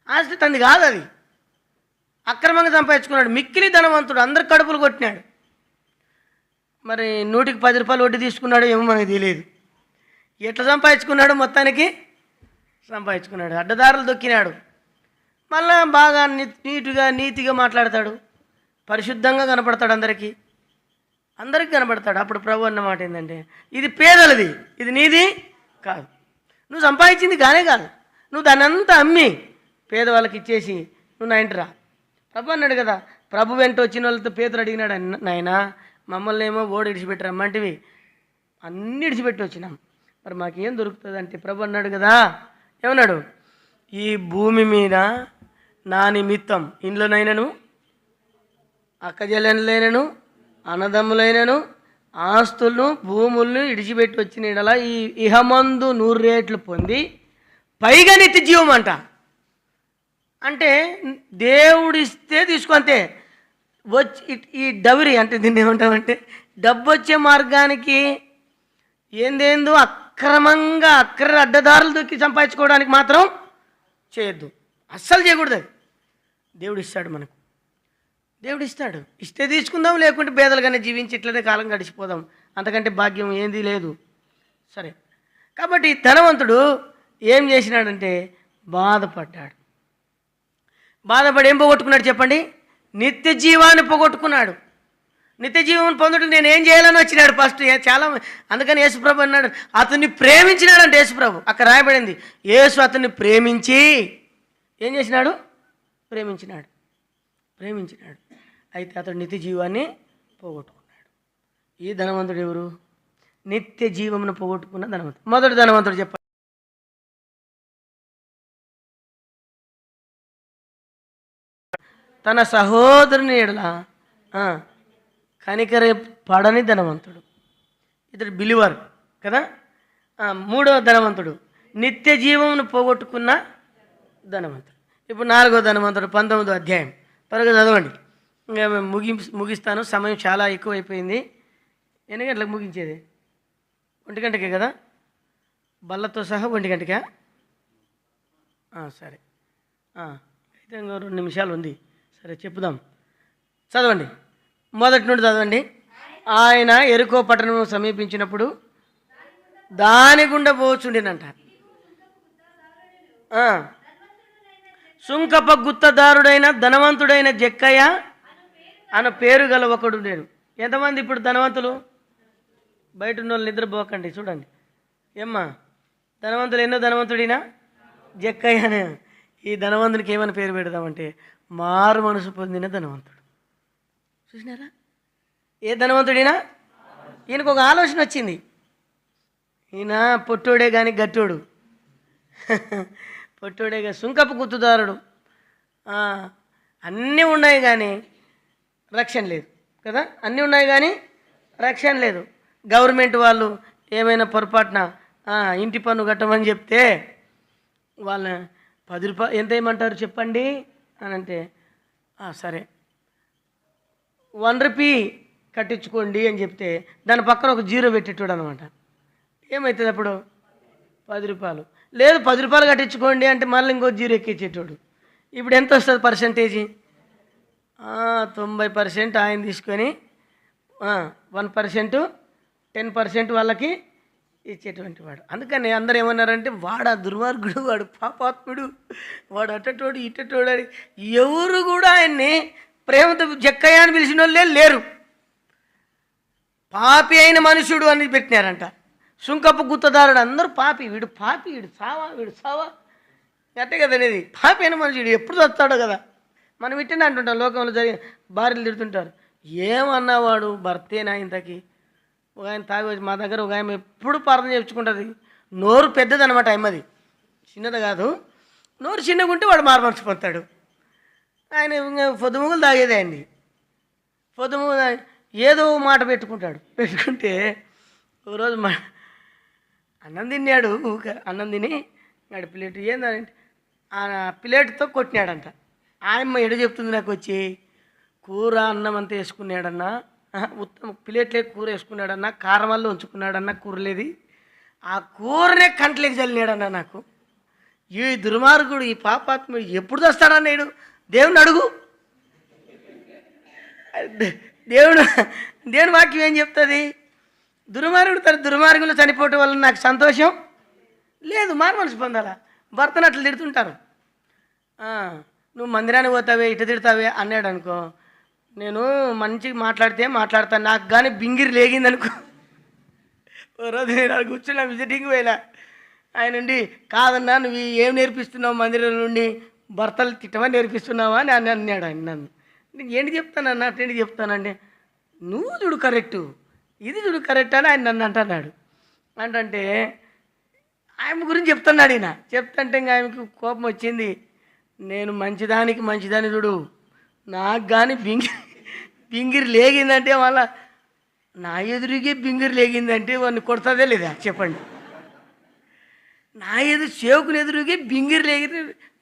ఆస్తి తంది కాదు, అది అక్రమంగా సంపాదించుకున్నాడు. మిక్కిలి ధనవంతుడు, అందరు కడుపులు కొట్టినాడు. మరి 100కి 10 రూపాయలు వడ్డీ తీసుకున్నాడు ఏమో మనకు తెలియదు. ఎట్లా సంపాదించుకున్నాడు? మొత్తానికి సంపాదించుకున్నాడు. అడ్డదారులు దొక్కినాడు. మళ్ళా బాగా నీతిగా మాట్లాడతాడు, పరిశుద్ధంగా కనపడతాడు, అందరికీ కనపడతాడు. అప్పుడు ప్రభు అన్న మాట ఏంటంటే, ఇది పేదలది, ఇది నీది కాదు, నువ్వు సంపాదించింది కానే కాదు, నువ్వు దాన్ని అంతా అమ్మి పేదవాళ్ళకి ఇచ్చేసి నువ్వు నా ఇంటి రా. ప్రభు అన్నాడు కదా, ప్రభు వెంట వచ్చిన వాళ్ళతో పేదలు అడిగినాడు, నాయనా మమ్మల్ని ఏమో ఓడి ఇడిచిపెట్టరమ్మంటివి, అన్నీ ఇడిచిపెట్టి వచ్చినాం, మరి మాకేం దొరుకుతుంది అంటే ప్రభు అన్నాడు కదా, ఏమన్నాడు? ఈ భూమి మీద నా నిమిత్తం ఇండ్లనైనను, అక్కజల్లెనలైనను, అన్నదమ్ములైనను, ఆస్తులను, భూములను ఇడిచిపెట్టి వచ్చిన ఇడలా ఈ ఇహమందు 100 రేట్లు పొంది పైగా నిత్య జీవం అంట. అంటే దేవుడిస్తే తీసుకుంటే వచ్చి ఈ డవరీ అంటే దీన్ని ఏమంటామంటే, డబ్బు వచ్చే మార్గానికి ఏందేందో అక్రమంగా అడ్డదారులు దొక్కి సంపాదించుకోవడానికి మాత్రం చేయొద్దు, అస్సలు చేయకూడదు. అది దేవుడు ఇస్తాడు మనకు, దేవుడు ఇస్తాడు, ఇస్తే తీసుకుందాం, లేకుంటే పేదలుగానే జీవించి ఇట్లనే కాలం గడిచిపోదాం, అంతకంటే భాగ్యం ఏంది లేదు. సరే, కాబట్టి ధనవంతుడు ఏం చేసినాడంటే బాధపడ్డాడు. బాధపడి ఏం పోగొట్టుకున్నాడు చెప్పండి? నిత్య జీవాన్ని పోగొట్టుకున్నాడు. నిత్య జీవం పొందడం నేను ఏం చేయాలని వచ్చినాడు ఫస్ట్. చాలా అందుకని యేసుప్రభు అన్నాడు, అతన్ని ప్రేమించినాడంటే యేసుప్రభు. అక్కడ రాయబడింది, యేసు అతన్ని ప్రేమించి ఏం చేసినాడు? ప్రేమించినాడు. అయితే అతడు నిత్య జీవాన్ని పోగొట్టుకున్నాడు. ఈ ధనవంతుడు ఎవరు? నిత్య జీవమును పోగొట్టుకున్న ధనవంతుడు. మొదటి ధనవంతుడు చెప్పండి. తన సహోదరుని ఎడల కనికర పడని ధనవంతుడు. ఇతడు బిలివర్ కదా, మూడవ ధనవంతుడు నిత్య జీవమును పోగొట్టుకున్న ధనవంతుడు. ఇప్పుడు నాలుగో ధనవంతుడు 19వ అధ్యాయం. త్వరగా చదవండి. ఇంకా మేము ముగిస్తాను, సమయం చాలా ఎక్కువైపోయింది. ఎన్ని గంటలకు ముగించేది? 1 గంటకే కదా, బల్లతో సహా 1 గంటకా? సరే, అయితే ఇంకో 2 నిమిషాలు ఉంది. సరే చెప్పుదాం, చదవండి, మొదటి నుండి చదవండి. ఆయన ఎరుకో పట్టణం సమీపించినప్పుడు దాని గుండా పోచుండేనంట. సుంకప గుత్తదారుడైన ధనవంతుడైన జక్కయ్య అన్న పేరు గల ఒకడు నేను. ఎంతమంది ఇప్పుడు ధనవంతులు? బయట ఉన్న వాళ్ళు నిద్రపోకండి, చూడండి. ఏమ్మా ధనవంతులు? ఎన్నో ధనవంతుడినా? జక్కయ్య. ఈ ధనవంతునికి ఏమైనా పేరు పెడదామంటే మారు మనసు పొందిన ధనవంతుడు. చూసినారా? ఏ ధనవంతుడినా? ఈయనకు ఒక ఆలోచన వచ్చింది. ఈయన పొట్టోడే కానీ గట్టోడు, పొట్టోడే కానీ సుంకపు గుత్తుదారుడు. అన్నీ ఉన్నాయి కానీ రక్షణ లేదు కదా, అన్నీ ఉన్నాయి కానీ రక్షణ లేదు. గవర్నమెంట్ వాళ్ళు ఏమైనా పొరపాటున ఇంటి పన్ను కట్టమని చెప్తే వాళ్ళ 10 రూపాయలు ఎంత ఏమంటారు చెప్పండి అని అంటే, సరే 1 రూపీ కట్టించుకోండి అని చెప్తే దాని పక్కన ఒక 0 పెట్టేటోడు అనమాట. ఏమవుతుంది అప్పుడు? 10 రూపాయలు. లేదు 10 రూపాయలు కట్టించుకోండి అంటే మళ్ళీ ఇంకో 0 ఎక్కించేటోడు. ఇప్పుడు ఎంత వస్తుంది పర్సంటేజీ? 90% ఆయన తీసుకొని 1% 10% వాళ్ళకి ఇచ్చేటువంటి వాడు. అందుకని అందరూ ఏమన్నారంటే వాడు దుర్మార్గుడు, వాడు పాపాత్ముడు, వాడు అట్టటోడు ఇట్టటోడు అని. ఎవరు కూడా ఆయన్ని ప్రేమతో జక్కయ్య అని పిలిచిన వాళ్ళే లేరు. పాపి అయిన మనుషుడు అని పెట్టినారంట. సుంకపు గుత్తదారుడు అందరూ పాపి, వీడు పాపి, వీడు సావా అట్టే కదా అనేది. పాపి అయిన మనుషుడు ఎప్పుడు చస్తాడో కదా. మనం ఇట్టనే అంటుంటాం, లోకంలో జరిగిన భార్యలు తిడుతుంటారు. ఏమన్నవాడు భర్తేనా ఇంతకి? ఒక ఆయన తాగి వచ్చి మా దగ్గర ఒక ఆయన ఎప్పుడు ప్రార్థన చేయించుకుంటుంది. నోరు పెద్దదనమాట, అమ్మది చిన్నది కాదు. నోరు చిన్నగా ఉంటే వాడు మారుమర్చిపోతాడు. ఆయన పొద్దుముగులు తాగేదే అండి. పొద్దుముగులు ఏదో మాట పెట్టుకుంటే ఒకరోజు అన్నం తిన్నాడు. అన్నం తిని నాడు ప్లేట్ ఏందంటే ఆ ప్లేట్తో కొట్టినాడంట. ఆయమ్మ ఎడ చెప్తుంది నాకు వచ్చి, కూర అన్నం అంతా వేసుకున్నాడన్నా, ఉత్తమ ప్లేట్లే కూర వేసుకున్నాడన్నా, కారం వల్ల ఉంచుకున్నాడన్నా, కూరలేది ఆ కూరనే కంట్లోకి చల్లినాడన్నా. నాకు ఈ దుర్మార్గుడు, ఈ పాపాత్ముడు ఎప్పుడు తెస్తాడన్నాడు. దేవుని అడుగు, దేవుని వాక్యం ఏం చెప్తుంది? దుర్మార్గుడు తన దుర్మార్గులు చనిపోవటం వల్ల నాకు సంతోషం లేదు, మారు మనసు పొందాలా. భర్తను అట్లా తిడుతుంటారు. నువ్వు మందిరానికి పోతావే, ఇటు తిడతావే అన్నాడు అనుకో, నేను మంచిగా మాట్లాడతాను, నాకు కానీ బింగిరి లేగిందనుకో. ఓ రోజు నేను కూర్చున్నా, విజిటింగ్ పోయినా. ఆయన నుండి కాదన్నా నువ్వు ఏం నేర్పిస్తున్నావు మందిరం నుండి, భర్తలు తిట్టమని నేర్పిస్తున్నావా అని అన్నాడు ఆయన. నేను ఏంటి చెప్తానన్నా, అటేంటి చెప్తానండి, నువ్వు చూడు కరెక్టు, ఇది చూడు కరెక్ట్ అని ఆయన నన్ను అంటున్నాడు. అంటే ఆయన గురించి చెప్తున్నాడు. ఈయన చెప్తుంటే ఇంకా ఆయనకి కోపం వచ్చింది. నేను మంచిదాన్ని చూడు, నాకు కానీ బింగిరి లేగిందంటే మళ్ళా నా ఎదురుగే బింగిరి లేగిందంటే వాడిని కొడుతుందే లేదా చెప్పండి. నా సేవకుని ఎదురుగే బింగిరి లేగి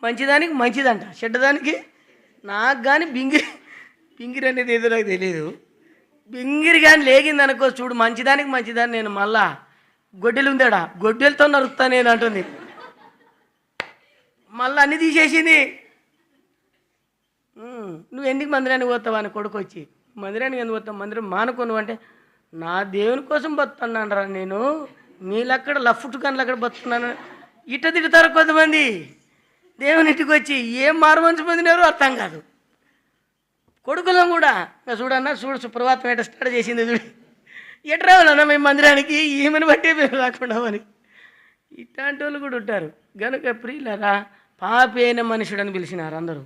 మంచిదానికి మంచిదంట, చెడ్డదానికి నాకు కానీ బింగిరి అనేది ఏదో నాకు తెలియదు. బింగిరి కానీ లేగిందనుకో చూడు, మంచిదానికి మంచిదాన్ని నేను మళ్ళా గొడ్డెలు ఉందాడా, గొడ్డెలతో నరుకుతా నేను అంటుంది. మళ్ళీ అన్నీ తీసేసింది. నువ్వు ఎందుకు మందిరానికి పోతావు అని కొడుకు వచ్చి, మందిరానికి ఎందుకు పోతావు, మందిరం మానుకోను అంటే, నా దేవుని కోసం బతున్నాను రా నేను, నీళ్ళక్కడ లఫ్ట్ కానీ అక్కడ బతున్నాను. ఇట తిడతారు కొంతమంది. దేవుని ఇంటికి వచ్చి ఏం మారు మంచి పొందినారో అర్థం కాదు. కొడుకులం కూడా ఇంకా చూడు సుప్రభాతం ఎట స్టార్ట్ చేసింది చూడు, ఎట రావాలన్నా మేము మందిరానికి ఈమెను బట్టే మేము రాకుండా అని. ఇట్లాంటి వాళ్ళు కూడా ఉంటారు. గనుక ప్రియులరా, పాపి అయిన మనుషుడు అని పిలిచినారు అందరూ.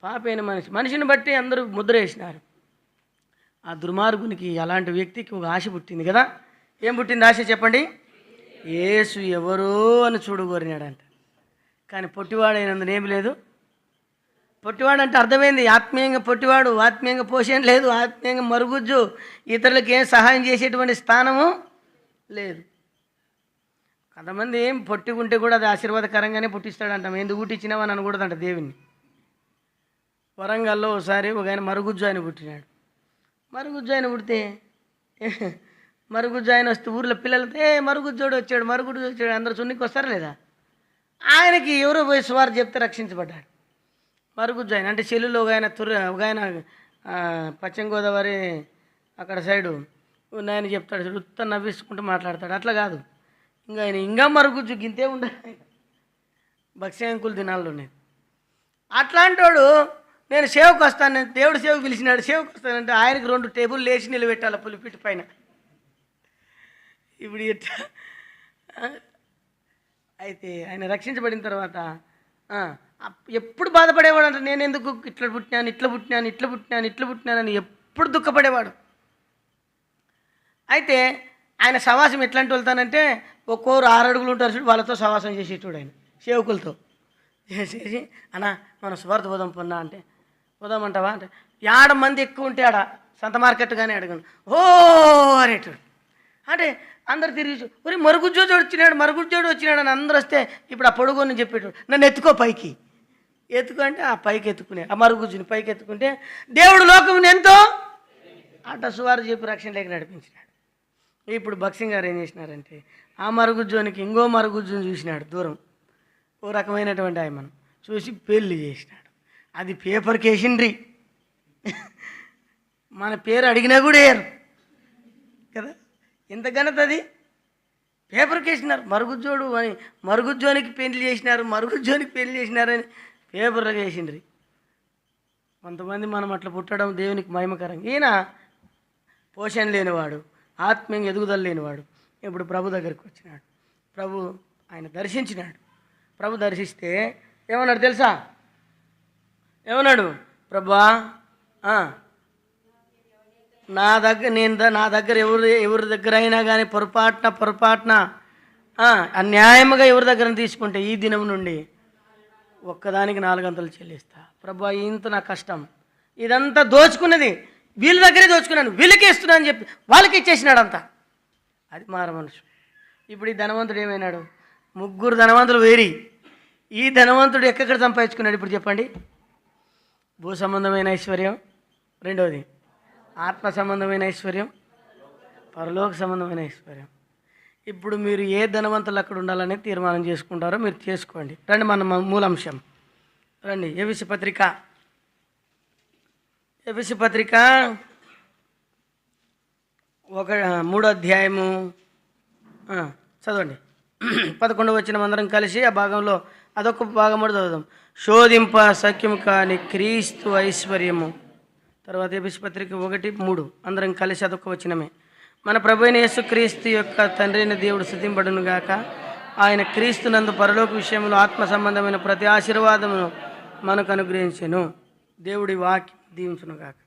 పాపి అయిన మనిషిని బట్టి అందరూ ముద్ర వేసినారు. ఆ దుర్మార్గునికి, అలాంటి వ్యక్తికి ఒక ఆశ పుట్టింది కదా. ఏం పుట్టింది ఆశ చెప్పండి? యేసు ఎవరో అని చూడగోరినాడంట. కానీ పొట్టివాడైనందున ఏమి లేదు. పొట్టివాడు అంటే అర్థమైంది, ఆత్మీయంగా పొట్టివాడు, ఆత్మీయంగా పోషణ లేదు, ఆత్మీయంగా మరుగుజ్జు, ఇతరులకు ఏం సహాయం చేసేటువంటి స్థానము లేదు. కొంతమంది ఏం పొట్టిగుంటే కూడా అది ఆశీర్వాదకరంగానే పుట్టిస్తాడంటాం. ఎందుకు పుట్టించినావని అనకూడదంట దేవుణ్ణి. వరంగల్లో ఒకసారి ఒక ఆయన మరుగుజ్జు ఆయన పుట్టినాడు. మరుగుజ్జు ఆయన పుడితే మరుగుజ్జు ఆయన వస్తే ఊర్లో పిల్లలతో మరుగుజ్జోడు వచ్చాడు, మరుగుజ్జు వచ్చాడు, అందరూ సున్నికి వస్తారా లేదా? ఆయనకి ఎవరో పోయి సువార్ చెప్తే రక్షించబడ్డాడు. మరుగుజ్జు ఆయన అంటే చెల్లులో ఒక ఆయన ఒక ఆయన పశ్చిమ గోదావరి అక్కడ సైడు ఆయన చెప్తాడు, ఉత్త నవ్విసుకుంటూ మాట్లాడతాడు. అట్లా కాదు, ఆయన ఇంకా మరుగుజ్జు గింతే ఉండాలి. భక్ష్య అంకులు దినాల్లో ఉన్నాయి. అట్లాంటి వాడు నేను సేవకు వస్తాను, దేవుడు సేవకు పిలిచినాడు, సేవకు వస్తానంటే ఆయనకి 2 టేబుల్ లేచి నిలబెట్టాలి పులిపిట్టి పైన. ఇప్పుడు ఎట్లా? అయితే ఆయన రక్షించబడిన తర్వాత ఎప్పుడు బాధపడేవాడు అంటే నేను ఎందుకు ఇట్లా పుట్టినాను, ఇట్లా పుట్టినాను, ఇట్లా పుట్టినాను, ఇట్లా పుట్టినానని ఎప్పుడు దుఃఖపడేవాడు. అయితే ఆయన సవాసం ఎట్లాంటి వెళ్తానంటే ఒక్కోరు 6 అడుగులు ఉంటారు చూడు, వాళ్ళతో సవాసం చేసేటోడు ఆయన, సేవకులతో చేసేసి అన్నా మనం సువార్త పోదాం పొన్నా అంటే పోదామంటావా అంటే 7 మంది ఎక్కువ ఉంటే ఆడ సంత మార్కెట్ కానీ అడగను ఓ అనేటోడు. అంటే అందరు తిరిగి ఒరే మరుగుజ్జోడు వచ్చినాడు, మరుగుజ్జోడు వచ్చినాడు అని అందరూ వస్తే ఇప్పుడు ఆ పొడుగోని చెప్పేటోడు నన్ను ఎత్తుకో పైకి, ఎత్తుకో అంటే ఆ పైకి ఎత్తుకునే ఆ మరుగుజ్జుని పైకి ఎత్తుకుంటే దేవుడు లోకముని ఎంతో అట్ట సువారు చెప్పి రక్షణలోకి నడిపించినాడు. ఇప్పుడు భక్సింగ్ గారు ఏం చేసినారంటే ఆ మరుగుజ్జోనికి ఇంకో మరుగుజ్జుని చూసినాడు దూరం, ఓ రకమైనటువంటి ఆయన చూసి పెళ్ళి చేసినాడు. అది పేపర్కి వేసిండ్రి, మన పేరు అడిగినా కూడా వేయరు కదా, ఎంత ఘనత అది. పేపర్కి వేసినారు మరుగుజ్జోడు అని, మరుగుజ్జోనికి పెళ్లి చేసినారు, మరుగుజ్జోనికి పెళ్లి చేసినారని పేపర్లకు వేసిండ్రి. కొంతమంది మనం అట్లా పుట్టడం దేవునికి మహిమకరం. ఈయన పోషణ లేనివాడు, ఆత్మీయంగా ఎదుగుదల లేనివాడు ఇప్పుడు ప్రభు దగ్గరికి వచ్చినాడు. ప్రభు ఆయన దర్శించినాడు. ప్రభు దర్శిస్తే ఏమన్నాడు తెలుసా? ఏమన్నాడు? ప్రభా నా దగ్గర ఎవరి దగ్గర అయినా కానీ పొరపాటున అన్యాయముగా ఎవరి దగ్గర తీసుకుంటే ఈ దినం నుండి ఒక్కదానికి 4 గంటలు చెల్లిస్తా. ప్రభా ఇంత నా కష్టం, ఇదంతా దోచుకున్నది వీళ్ళ దగ్గరే దోచుకున్నాను, వీళ్ళకే ఇస్తున్నా అని చెప్పి వాళ్ళకి ఇచ్చేసినాడు అంతా. అది మార మనుషు. ఇప్పుడు ఈ ధనవంతుడు ఏమైనాడు? 3 ధనవంతులు వేరి, ఈ ధనవంతుడు ఎక్కడ సంపాదించుకున్నాడు ఇప్పుడు చెప్పండి? భూ సంబంధమైన ఐశ్వర్యం, రెండవది ఆత్మ సంబంధమైన ఐశ్వర్యం, పరలోక సంబంధమైన ఐశ్వర్యం. ఇప్పుడు మీరు ఏ ధనవంతులు అక్కడ ఉండాలని తీర్మానం చేసుకుంటారో మీరు చేసుకోండి. రండి మన మూలాంశం రండి. ఎఫెసీ పత్రిక 3వ అధ్యాయము చదవండి. 11వ వచనం అందరం కలిసి ఆ భాగంలో అదొక భాగం కూడా చదువుదాం. శోధింప సఖ్యము కాని క్రీస్తు ఐశ్వర్యము. తర్వాత ఎఫెసీ పత్రిక 1:3 అందరం కలిసి అదొక వచనమే. మన ప్రభు అయిన యేసుక్రీస్తు యొక్క తండ్రి అయిన దేవుడు స్తుతింపడును గాక. ఆయన క్రీస్తునందు పరలోక విషయంలో ఆత్మ సంబంధమైన ప్రతి ఆశీర్వాదమును మనకు అనుగ్రహించెను. దేవుడి వాక్యం దీవించును గాక.